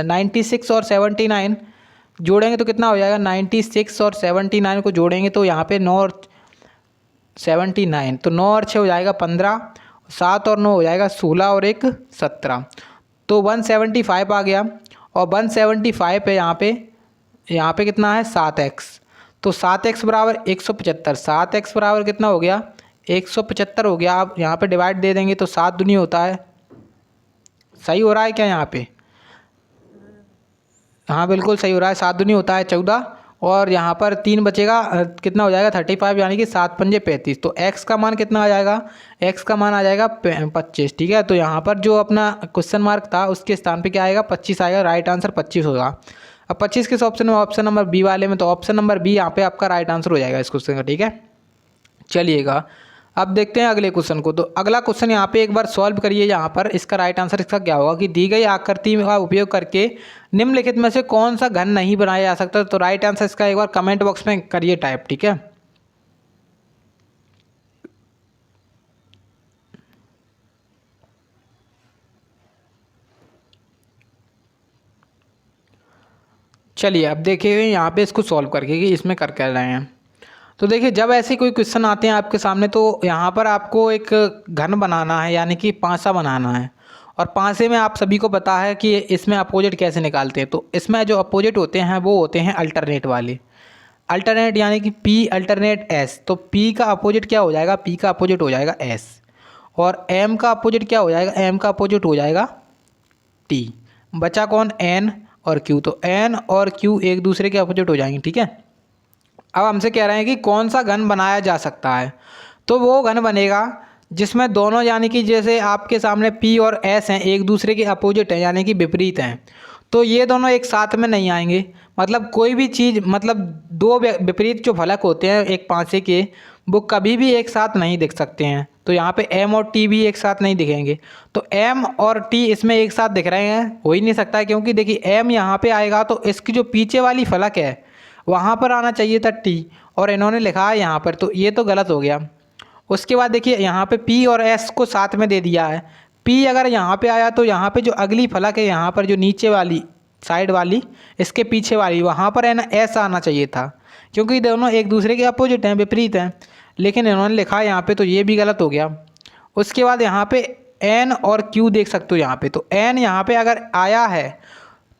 96 और 79 जोड़ेंगे तो कितना हो जाएगा 96 और 79 को जोड़ेंगे तो यहाँ पे 9 और 79, तो 9 और 6 हो जाएगा 15, 7 और 9 हो जाएगा 16 और 1 17, तो 175 आ गया। और 175 पे यहाँ पे कितना है 7x, तो 7x बराबर 175, 7x बराबर कितना हो गया 175 हो गया। आप यहाँ पे डिवाइड दे देंगे तो 7 दूनी होता है। सही हो रहा है क्या यहाँ पे? हाँ बिल्कुल सही हो रहा है, 7 दूनी होता है 14 और यहाँ पर 3 बचेगा, कितना हो जाएगा 35 यानी कि 7 पंजे 35। तो x का मान कितना आ जाएगा, x का मान आ जाएगा 25। ठीक है। तो यहाँ पर जो अपना क्वेश्चन मार्क था उसके स्थान पे क्या आएगा 25 आएगा, राइट आंसर 25 होगा। अब 25 किस ऑप्शन में, ऑप्शन नंबर बी वाले में, तो ऑप्शन नंबर बी यहाँ पे आपका राइट आंसर हो जाएगा इस क्वेश्चन का। ठीक है, चलिएगा अब देखते हैं अगले क्वेश्चन को। तो अगला क्वेश्चन यहाँ पे एक बार सॉल्व करिए। यहाँ पर इसका राइट आंसर इसका क्या होगा कि दी गई आकृति का उपयोग करके निम्नलिखित में से कौन सा घन नहीं बनाया जा सकता। तो राइट आंसर इसका एक बार कमेंट बॉक्स में करिए टाइप। ठीक है, चलिए अब देखिए यहाँ पे इसको सॉल्व करके कि इसमें कर रहे हैं। तो देखिए जब ऐसे कोई क्वेश्चन आते हैं आपके सामने तो यहाँ पर आपको एक घन बनाना है यानी कि पासा बनाना है। और पासे में आप सभी को पता है कि इसमें अपोजिट कैसे निकालते हैं। तो इसमें जो अपोजिट होते हैं वो होते हैं अल्टरनेट वाले। अल्टरनेट यानी कि P अल्टरनेट S, तो P का अपोजिट क्या हो जाएगा, P का अपोजिट हो जाएगा S। और M का अपोजिट क्या हो जाएगा, M का अपोजिट हो जाएगा T। बचा कौन, N और Q। तो N और Q एक दूसरे के अपोजिट हो जाएंगे। ठीक है, अब हमसे कह रहे हैं कि कौन सा घन बनाया जा सकता है। तो वो घन बनेगा जिसमें दोनों यानी कि जैसे आपके सामने P और S हैं एक दूसरे के अपोजिट हैं यानी कि विपरीत हैं। तो ये दोनों एक साथ में नहीं आएंगे। मतलब कोई भी चीज़, मतलब दो विपरीत जो फलक होते हैं एक पासे के, वो कभी भी एक साथ नहीं दिख सकते हैं। तो यहाँ पे M और T भी एक साथ नहीं दिखेंगे। तो M और T इसमें एक साथ दिख रहे हैं, हो ही नहीं सकता है, क्योंकि देखिए M यहाँ पे आएगा तो इसकी जो पीछे वाली फलक है वहाँ पर आना चाहिए था T, और इन्होंने लिखा है यहाँ पर, तो ये तो गलत हो गया। उसके बाद देखिए यहाँ पे P और S को साथ में दे दिया है। P अगर यहाँ पे आया तो यहाँ पे जो अगली फलक है यहाँ पर जो नीचे वाली साइड वाली इसके पीछे वाली वहाँ पर है ना S आना चाहिए था, क्योंकि दोनों एक दूसरे के अपोजिट हैं, विपरीत हैं। लेकिन इन्होंने लिखा है यहाँ पे तो ये भी गलत हो गया। उसके बाद यहाँ पे N और Q देख सकते हो यहाँ पे, तो N यहाँ पे अगर आया है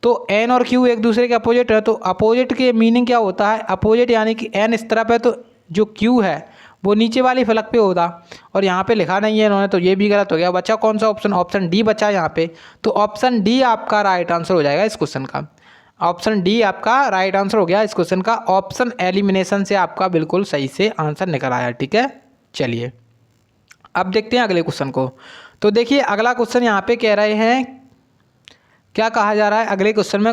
तो N और Q एक दूसरे के अपोजिट है। तो अपोजिट के मीनिंग क्या होता है, अपोजिट यानी कि N इस तरफ है तो जो Q है वो नीचे वाली फलक पे होता, और यहाँ पे लिखा नहीं है इन्होंने, तो ये भी गलत हो गया। बचा कौन सा ऑप्शन, ऑप्शन डी बचा यहाँ पे। तो ऑप्शन डी आपका राइट आंसर हो जाएगा इस क्वेश्चन का। ऑप्शन डी आपका राइट आंसर हो गया इस क्वेश्चन का। ऑप्शन एलिमिनेशन से आपका बिल्कुल सही से आंसर निकल आया। ठीक है, चलिए अब देखते हैं अगले क्वेश्चन को। तो देखिए अगला क्वेश्चन यहाँ पे कह रहे हैं, क्या कहा जा रहा है अगले क्वेश्चन में,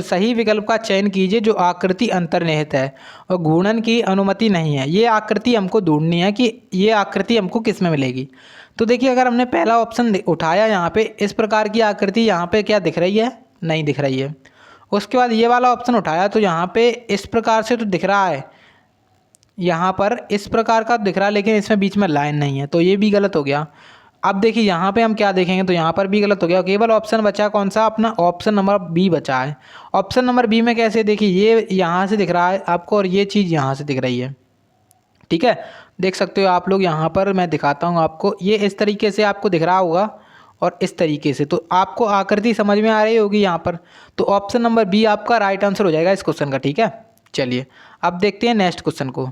सही विकल्प का चयन कीजिए जो आकृति अंतर्निहित है और घूर्णन की अनुमति नहीं है। ये आकृति हमको ढूंढनी है कि ये आकृति हमको किस में मिलेगी। तो देखिए अगर हमने पहला ऑप्शन उठाया यहाँ पे, इस प्रकार की आकृति यहाँ पे क्या दिख रही है, नहीं दिख रही है। उसके बाद ये वाला ऑप्शन उठाया तो यहाँ पे इस प्रकार से तो दिख रहा है, यहाँ पर इस प्रकार का दिख रहा है, लेकिन इसमें बीच में लाइन नहीं है, तो ये भी गलत हो गया। अब देखिए यहाँ पे हम क्या देखेंगे, तो यहाँ पर भी गलत हो गया, केवल ऑप्शन बचा कौन सा अपना, ऑप्शन नंबर बी बचा है। ऑप्शन नंबर बी में कैसे, देखिए ये यहाँ से दिख रहा है आपको और ये चीज़ यहाँ से दिख रही है, ठीक है। देख सकते हो आप लोग, यहाँ पर मैं दिखाता हूँ आपको, ये इस तरीके से आपको दिख रहा होगा और इस तरीके से, तो आपको आकृति समझ में आ रही होगी यहाँ पर। तो ऑप्शन नंबर बी आपका राइट आंसर हो जाएगा इस क्वेश्चन का, ठीक है। चलिए अब देखते हैं नेक्स्ट क्वेश्चन को।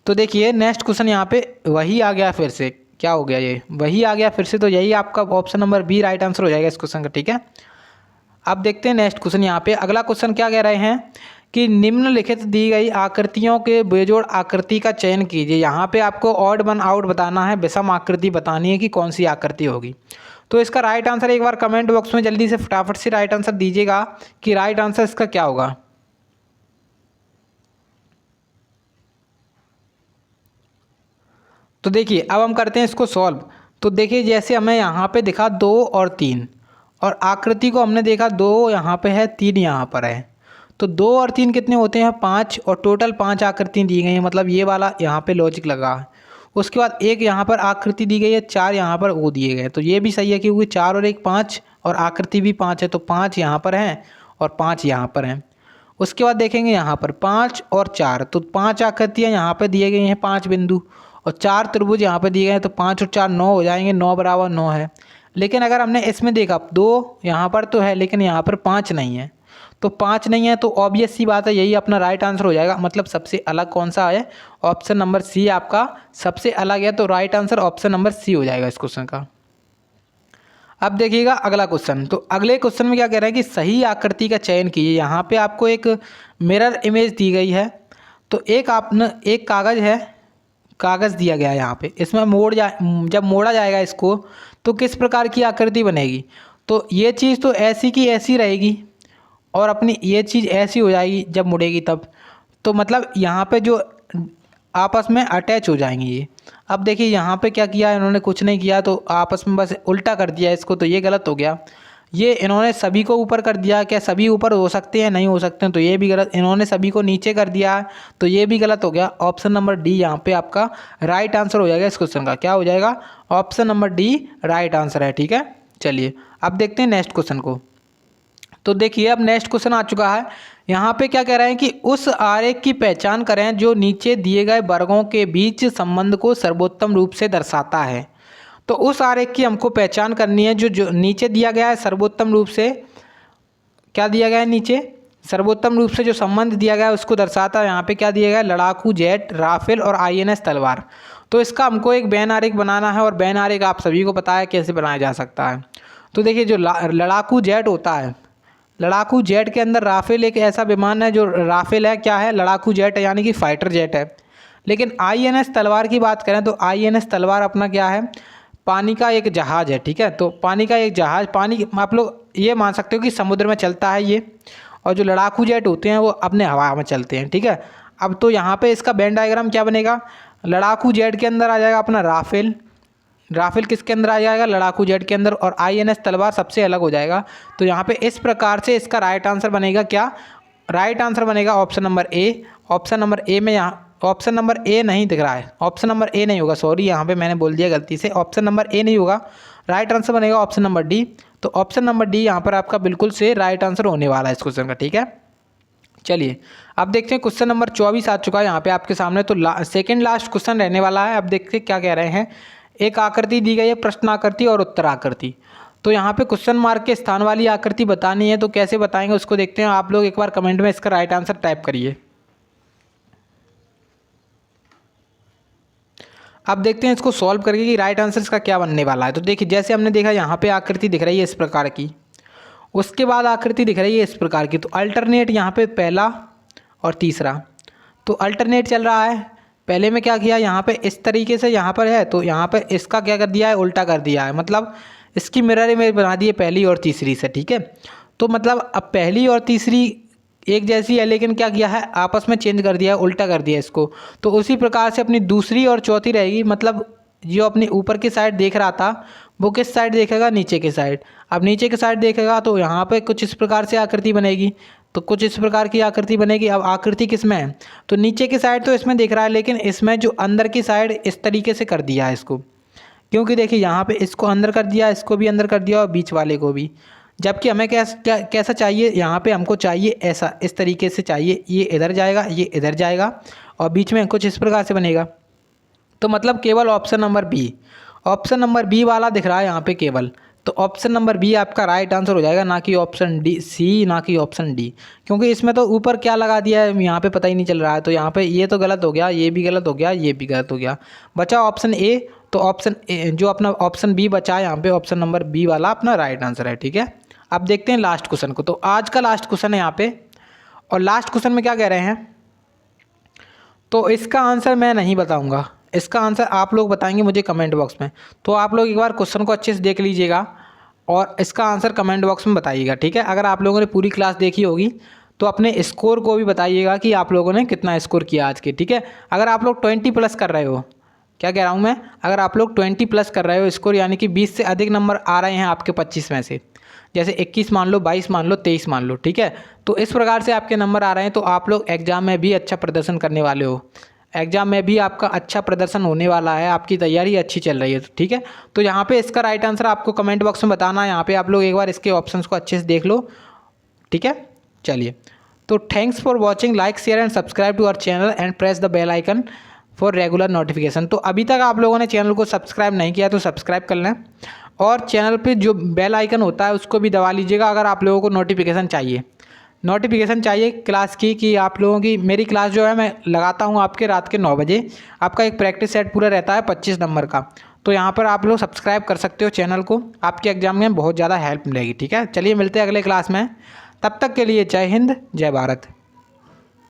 तो देखिए नेक्स्ट क्वेश्चन यहाँ पे वही आ गया, फिर से क्या हो गया, ये वही आ गया फिर से, तो यही आपका option number b right answer हो जाएगा इस क्वेश्चन का, ठीक है। अब देखते हैं नेक्स्ट क्वेश्चन। यहाँ पे अगला क्वेश्चन क्या कह रहे हैं कि निम्नलिखित दी गई आकृतियों के बेजोड़ आकृति का चयन कीजिए। यहाँ पे आपको ऑड वन आउट बताना है, विषम आकृति बतानी है कि कौन सी आकृति होगी। तो इसका राइट आंसर एक बार कमेंट बॉक्स में जल्दी से फटाफट से राइट आंसर दीजिएगा कि राइट आंसर इसका क्या होगा। तो देखिए अब हम करते हैं इसको सॉल्व। तो देखिए जैसे हमें यहाँ पे दिखा 2 और 3, और आकृति को हमने देखा 2 यहाँ पे है, 3 यहाँ पर है, तो 2 और 3 कितने होते हैं 5, और टोटल 5 आकृति दी गई हैं, मतलब ये वाला यहाँ पे लॉजिक लगा है। उसके बाद एक यहाँ पर आकृति दी गई है, 4 यहाँ पर वो दिए गए, तो ये भी सही है क्योंकि 4 और 1 5, और आकृति भी 5 है, तो 5 यहाँ पर हैं और 5 यहाँ पर हैं। उसके बाद देखेंगे यहाँ पर 5 और 4, तो 5 आकृतियाँ यहाँ पर दिए गई हैं 5 बिंदु, और 4 त्रिभुज यहाँ पर दिए गए हैं, तो 5 और 4 9 हो जाएंगे, 9 बराबर 9 है। लेकिन अगर हमने इसमें देखा 2 यहाँ पर तो है लेकिन यहाँ पर 5 नहीं है, तो 5 नहीं है, तो ऑब्वियस सी बात है यही अपना राइट आंसर हो जाएगा। मतलब सबसे अलग कौन सा है, ऑप्शन नंबर सी आपका सबसे अलग है, तो right answer option number c हो जाएगा इस क्वेश्चन का। अब देखिएगा अगला क्वेश्चन। तो अगले क्वेश्चन में क्या कह रहे हैं कि सही आकृति का चयन कीजिए। यहाँ पे आपको एक मिरर इमेज दी गई है, तो एक कागज़ दिया गया है यहाँ पे, इसमें जब मोड़ा जाएगा इसको तो किस प्रकार की आकृति बनेगी। तो ये चीज़ तो ऐसी की ऐसी रहेगी और अपनी ये चीज़ ऐसी हो जाएगी जब मुड़ेगी तब, तो मतलब यहाँ पे जो आपस में अटैच हो जाएंगी ये। अब देखिए यहाँ पे क्या किया है इन्होंने, कुछ नहीं किया, तो आपस में बस उल्टा कर दिया इसको, तो ये गलत हो गया। ये इन्होंने सभी को ऊपर कर दिया, क्या सभी ऊपर हो सकते हैं, नहीं हो सकते हैं, तो ये भी गलत। इन्होंने सभी को नीचे कर दिया है, तो ये भी गलत हो गया। ऑप्शन नंबर डी यहाँ पे आपका राइट आंसर हो जाएगा इस क्वेश्चन का। क्या हो जाएगा, option number D right answer है, ठीक है। चलिए अब देखते हैं नेक्स्ट क्वेश्चन को। तो देखिए अब नेक्स्ट क्वेश्चन आ चुका है। यहाँ पे क्या कह रहे हैं कि उस आरेख की पहचान करें जो नीचे दिए गए वर्गों के बीच संबंध को सर्वोत्तम रूप से दर्शाता है। तो उस आरेख की हमको पहचान करनी है जो नीचे दिया गया है सर्वोत्तम रूप से, क्या दिया गया है नीचे, सर्वोत्तम रूप से जो संबंध दिया गया है उसको दर्शाता है। यहाँ पे क्या दिया गया है, लड़ाकू जेट, राफेल और INS तलवार। तो इसका हमको एक बैन आरेख बनाना है, और बैन आरेख आप सभी को पता है कैसे बनाया जा सकता है। तो देखिए जो लड़ाकू जेट होता है, लड़ाकू जेट के अंदर राफेल एक ऐसा विमान है, जो राफेल है क्या है, लड़ाकू जेट है, यानी कि फाइटर जेट है। लेकिन INS तलवार की बात करें तो INS तलवार अपना क्या है, पानी का एक जहाज़ है, ठीक है। तो पानी का एक जहाज़, पानी आप लोग ये मान सकते हो कि समुद्र में चलता है ये, और जो लड़ाकू जेट होते हैं वो अपने हवा में चलते हैं, ठीक है। अब तो यहाँ पे इसका वेन डायग्राम क्या बनेगा, लड़ाकू जेट के अंदर आ जाएगा अपना राफेल, राफेल किसके अंदर आ जाएगा, लड़ाकू जेट के अंदर, और INS तलवार सबसे अलग हो जाएगा। तो यहाँ पे इस प्रकार से इसका राइट आंसर बनेगा क्या, राइट आंसर बनेगा option number A. Option number A में यहाँ ऑप्शन नंबर ए नहीं दिख रहा है, ऑप्शन नंबर ए नहीं होगा, सॉरी यहाँ पे मैंने बोल दिया गलती से, ऑप्शन नंबर ए नहीं होगा, राइट आंसर बनेगा ऑप्शन नंबर डी। तो ऑप्शन नंबर डी यहाँ पर आपका बिल्कुल से राइट आंसर होने वाला है इस क्वेश्चन का, ठीक है। चलिए अब देखते हैं क्वेश्चन नंबर 24 आ चुका है यहाँ पे आपके सामने। तो सेकेंड लास्ट क्वेश्चन रहने वाला है। अब देखते हैं क्या कह रहे हैं। एक आकृति दी गई है, प्रश्न आकृति और उत्तर आकृति। तो यहाँ पे क्वेश्चन मार्क के स्थान वाली आकृति बतानी है, तो कैसे बताएंगे उसको देखते हैं। आप लोग एक बार कमेंट में इसका राइट आंसर टाइप करिए। अब देखते हैं इसको सॉल्व करके कि राइट आंसर इसका क्या बनने वाला है। तो देखिए जैसे हमने देखा यहाँ पे आकृति दिख रही है इस प्रकार की, उसके बाद आकृति दिख रही है इस प्रकार की। तो अल्टरनेट यहाँ पे पहला और तीसरा, तो अल्टरनेट चल रहा है। पहले में क्या किया, यहाँ पे इस तरीके से यहाँ पर है, तो यहाँ पर इसका क्या कर दिया है, उल्टा कर दिया है, मतलब इसकी मिरर इमेज बना दी है पहली और तीसरी से, ठीक है। तो मतलब अब पहली और तीसरी एक जैसी है, लेकिन क्या किया है, आपस में चेंज कर दिया है, उल्टा कर दिया इसको। तो उसी प्रकार से अपनी दूसरी और चौथी रहेगी, मतलब जो अपनी ऊपर की साइड देख रहा था वो किस साइड देखेगा, नीचे की साइड। अब नीचे की साइड देखेगा तो यहाँ पे कुछ इस प्रकार से आकृति बनेगी, तो कुछ इस प्रकार की आकृति बनेगी। अब आकृति किस में है, तो नीचे की साइड तो इसमें देख रहा है, लेकिन इसमें जो अंदर की साइड इस तरीके से कर दिया है इसको, क्योंकि देखिए यहाँ पे इसको अंदर कर दिया, इसको भी अंदर कर दिया और बीच वाले को भी। जबकि हमें कैसा चाहिए, यहाँ पे हमको चाहिए ऐसा, इस तरीके से चाहिए, ये इधर जाएगा, ये इधर जाएगा और बीच में कुछ इस प्रकार से बनेगा। तो मतलब केवल option number b, option number b वाला दिख रहा है यहाँ पे केवल। तो ऑप्शन नंबर बी आपका राइट आंसर हो जाएगा, ना कि ऑप्शन डी सी, ना कि ऑप्शन डी। क्योंकि इसमें तो ऊपर क्या लगा दिया है यहाँ पे पता ही नहीं चल रहा है। तो यहाँ पे ये तो गलत हो गया, ये भी गलत हो गया, ये भी गलत हो गया, बचा ऑप्शन ए। तो ऑप्शन ए जो अपना ऑप्शन बी बचा है यहाँ पे, ऑप्शन नंबर बी वाला अपना राइट आंसर है। ठीक है, अब देखते हैं लास्ट क्वेश्चन को। तो आज का लास्ट क्वेश्चन है यहाँ पे, और लास्ट क्वेश्चन में क्या कह रहे हैं, तो इसका आंसर मैं नहीं बताऊंगा, इसका आंसर आप लोग बताएंगे मुझे कमेंट बॉक्स में। तो आप लोग एक बार क्वेश्चन को अच्छे से देख लीजिएगा और इसका आंसर कमेंट बॉक्स में बताइएगा। ठीक है, अगर आप लोगों ने पूरी क्लास देखी होगी तो अपने स्कोर को भी बताइएगा कि आप लोगों ने कितना स्कोर किया आज के। ठीक है, अगर आप लोग 20 प्लस कर रहे हो, क्या कह रहा हूँ मैं, अगर आप लोग 20 प्लस कर रहे हो स्कोर, यानी कि 20 से अधिक नंबर आ रहे हैं आपके 25 में से, जैसे 21 मान लो, 22 मान लो, 23 मान लो। ठीक है, तो इस प्रकार से आपके नंबर आ रहे हैं, तो आप लोग एग्जाम में भी अच्छा प्रदर्शन करने वाले हो, एग्जाम में भी आपका अच्छा प्रदर्शन होने वाला है, आपकी तैयारी अच्छी चल रही है। तो ठीक है, तो यहाँ पे इसका राइट आंसर आपको कमेंट बॉक्स में बताना है। यहाँ पे आप लोग एक बार इसके ऑप्शंस को अच्छे से देख लो। ठीक है, चलिए, तो thanks for watching, like share and subscribe to our channel and press the bell icon for regular notification. तो अभी तक आप लोगों ने चैनल को सब्सक्राइब नहीं किया तो सब्सक्राइब कर लें, और चैनल पे जो बेल आइकन होता है उसको भी दबा लीजिएगा अगर आप लोगों को नोटिफिकेशन चाहिए क्लास की, कि आप लोगों की मेरी क्लास जो है मैं लगाता हूँ आपके रात के 9 बजे। आपका एक प्रैक्टिस सेट पूरा रहता है 25 नंबर का। तो यहाँ पर आप लोग सब्सक्राइब कर सकते हो चैनल को, आपके एग्जाम में बहुत ज़्यादा हेल्प मिलेगी। ठीक है, चलिए मिलते हैं अगले क्लास में, तब तक के लिए जय हिंद, जय भारत।